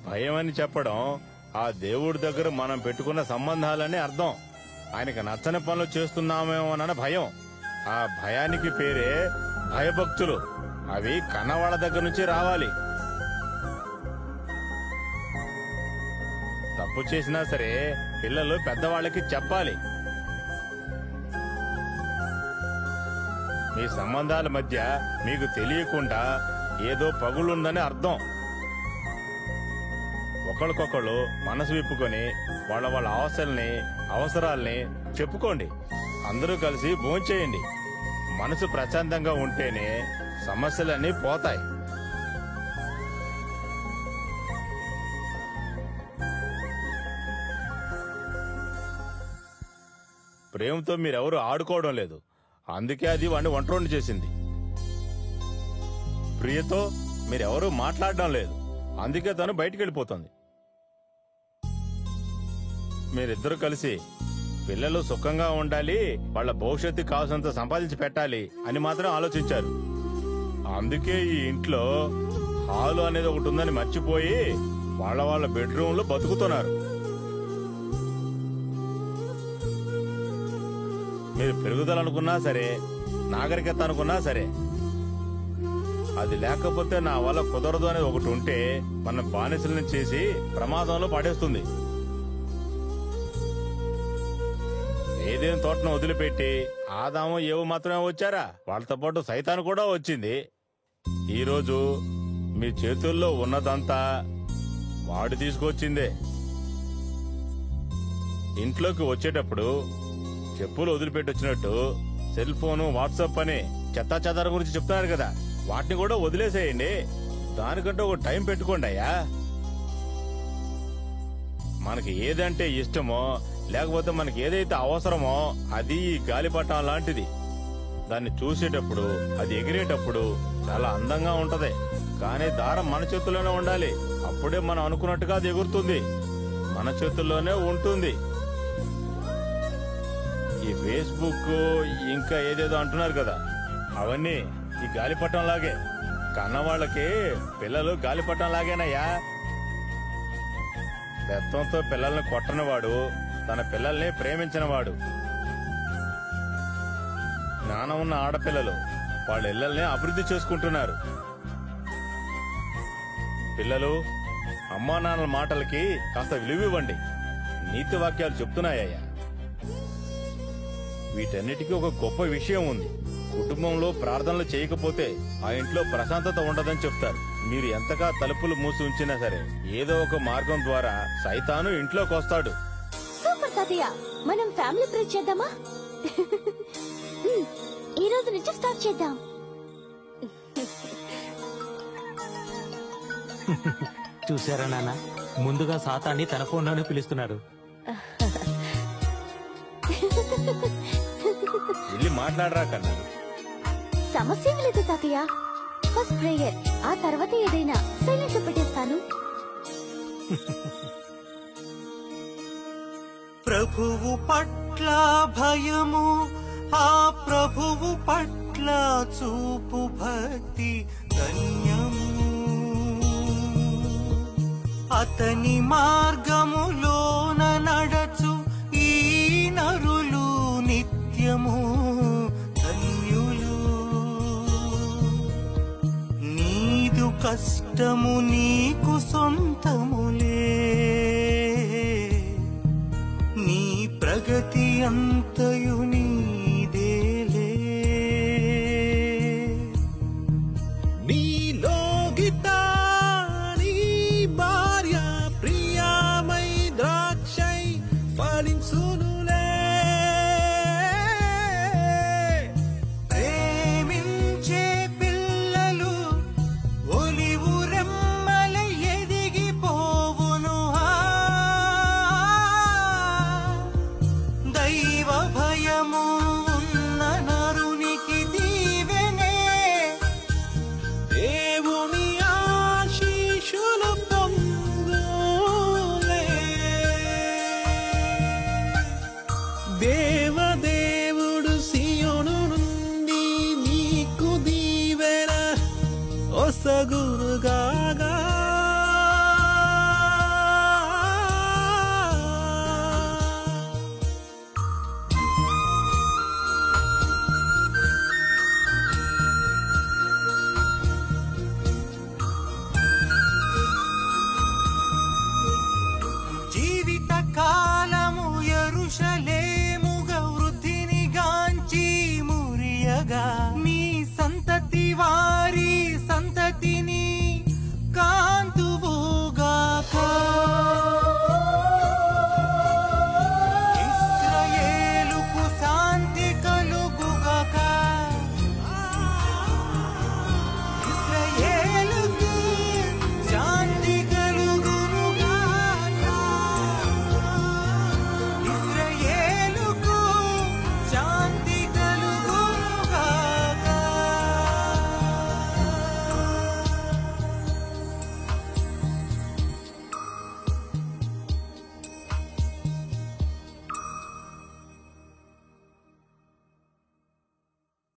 భయం అని చెప్పడం ఆ దేవుడి దగ్గర మనం పెట్టుకున్న సంబంధాలని అర్థం. ఆయనకి నచ్చని పనులు చేస్తున్నామేమోనన్న భయం. ఆ భయానికి పేరే భయభక్తులు. అవి కన్నవాళ్ళ దగ్గర నుంచి రావాలి. తప్పు చేసినా సరే పిల్లలు పెద్దవాళ్ళకి చెప్పాలి. మీ సంబంధాల మధ్య మీకు తెలియకుండా ఏదో పగులుందని అర్థం. ఒకళ్ళకొకళ్ళు మనసు విప్పుకొని వాళ్ళ వాళ్ళ అవసరాల్ని చెప్పుకోండి. అందరూ కలిసి భోంచేయండి. మనసు ప్రశాంతంగా ఉంటేనే సమస్యలన్నీ పోతాయి. ప్రేమతో మీరెవరూ ఆడుకోవడం లేదు, అందుకే అది వాడిని ఒంటరి చేసింది. ప్రియతో మీరెవరూ మాట్లాడడం లేదు, అందుకే తను బయటికి వెళ్ళిపోతుంది. మీరిద్దరూ కలిసి పిల్లలు సుఖంగా ఉండాలి, వాళ్ళ భవిష్యత్తు కావాల్సినంత సంపాదించి పెట్టాలి అని మాత్రం ఆలోచించారు. అందుకే ఈ ఇంట్లో హాలు అనేది ఒకటి ఉందని మర్చిపోయి వాళ్ళ బెడ్రూమ్ లో బతుకుతున్నారు. మీరు పెరుగుదల అనుకున్నా సరే, నాగరికత అనుకున్నా సరే, అది లేకపోతే నా వల్ల కుదరదు అనేది ఒకటి ఉంటే మన బానిసలను చేసి ప్రమాదంలో పడేస్తుంది. ఏదేం తోటను వదిలిపెట్టి ఆదాము ఏవో మాత్రమే వచ్చారా, వాళ్ళతో పాటు సైతాను కూడా వచ్చింది. ఈరోజు మీ చేతుల్లో ఉన్నదంతా వాడు తీసుకొచ్చిందే. ఇంట్లోకి వచ్చేటప్పుడు చెప్పులు వదిలిపెట్టి వచ్చినట్టు సెల్ ఫోను, వాట్సాప్ అని చెత్తా చెదార గురించి చెప్తున్నారు కదా, వాటిని కూడా వదిలేసేయండి. దానికంటే ఒక టైం పెట్టుకోండి అయ్యా. మనకి ఏదంటే ఇష్టమో లేకపోతే మనకి ఏదైతే అవసరమో అది ఈ గాలిపటం లాంటిది. దాన్ని చూసేటప్పుడు, అది ఎగిరేటప్పుడు చాలా అందంగా ఉంటది. కానీ దారం మన చేతుల్లోనే ఉండాలి. అప్పుడే మనం అనుకున్నట్టుగా అది ఎగురుతుంది, మన చేతుల్లోనే ఉంటుంది. ఈ ఫేస్బుక్ ఇంకా ఏదేదో అంటున్నారు కదా, అవన్నీ ఈ గాలిపటం లాగే. కన్నవాళ్ళకి పిల్లలు గాలిపటం లాగేనయ్యా. బెత్తంతో పిల్లల్ని కొట్టనివాడు తన పిల్లల్ని ప్రేమించినవాడు. జ్ఞానం ఉన్న ఆడపిల్లలు వాళ్ళ ఇళ్లల్ని అభివృద్ధి చేసుకుంటున్నారు. పిల్లలు అమ్మా నాన్నల మాటలకి కాస్త విలువివ్వండి. నీతి వాక్యాలు చెప్తున్నాయ్యా. వీటన్నిటికీ ఒక గొప్ప విషయం ఉంది. కుటుంబంలో ప్రార్థనలు చేయకపోతే ఆ ఇంట్లో ప్రశాంతత ఉండదని చెప్తారు. మీరు ఎంతగా తలుపులు మూసి ఉంచినా సరే ఏదో ఒక మార్గం ద్వారా సైతాను ఇంట్లోకి వస్తాడు. సూపర్ తాతయ్య, మనం ఫ్యామిలీ ప్రే చేద్దామా? ఈ రోజు నుంచి స్టార్ట్ చేద్దాం. చూసారా నాన్న, ముందుగా సాతాన్ని తన ఫోన్లోనే పిలుస్తున్నారు. వెళ్ళి మాట్లాడరా కన్నా. సమస్య ఏం లేదు తాతయ్య. ఫస్ట్ ప్రేయర్, ఆ తర్వాత ఏదైనా సైలెంట్ పెట్టేస్తాను. ప్రభువు పట్ల భయము, ఆ ప్రభువు పట్ల చూపు భక్తి ధన్యము. అతని మార్గములోన నడచు ఈ నరులు నిత్యము ధన్యులు. నీదు కష్టము నీకు సొంతములే, నీ ప్రగతి అంతయు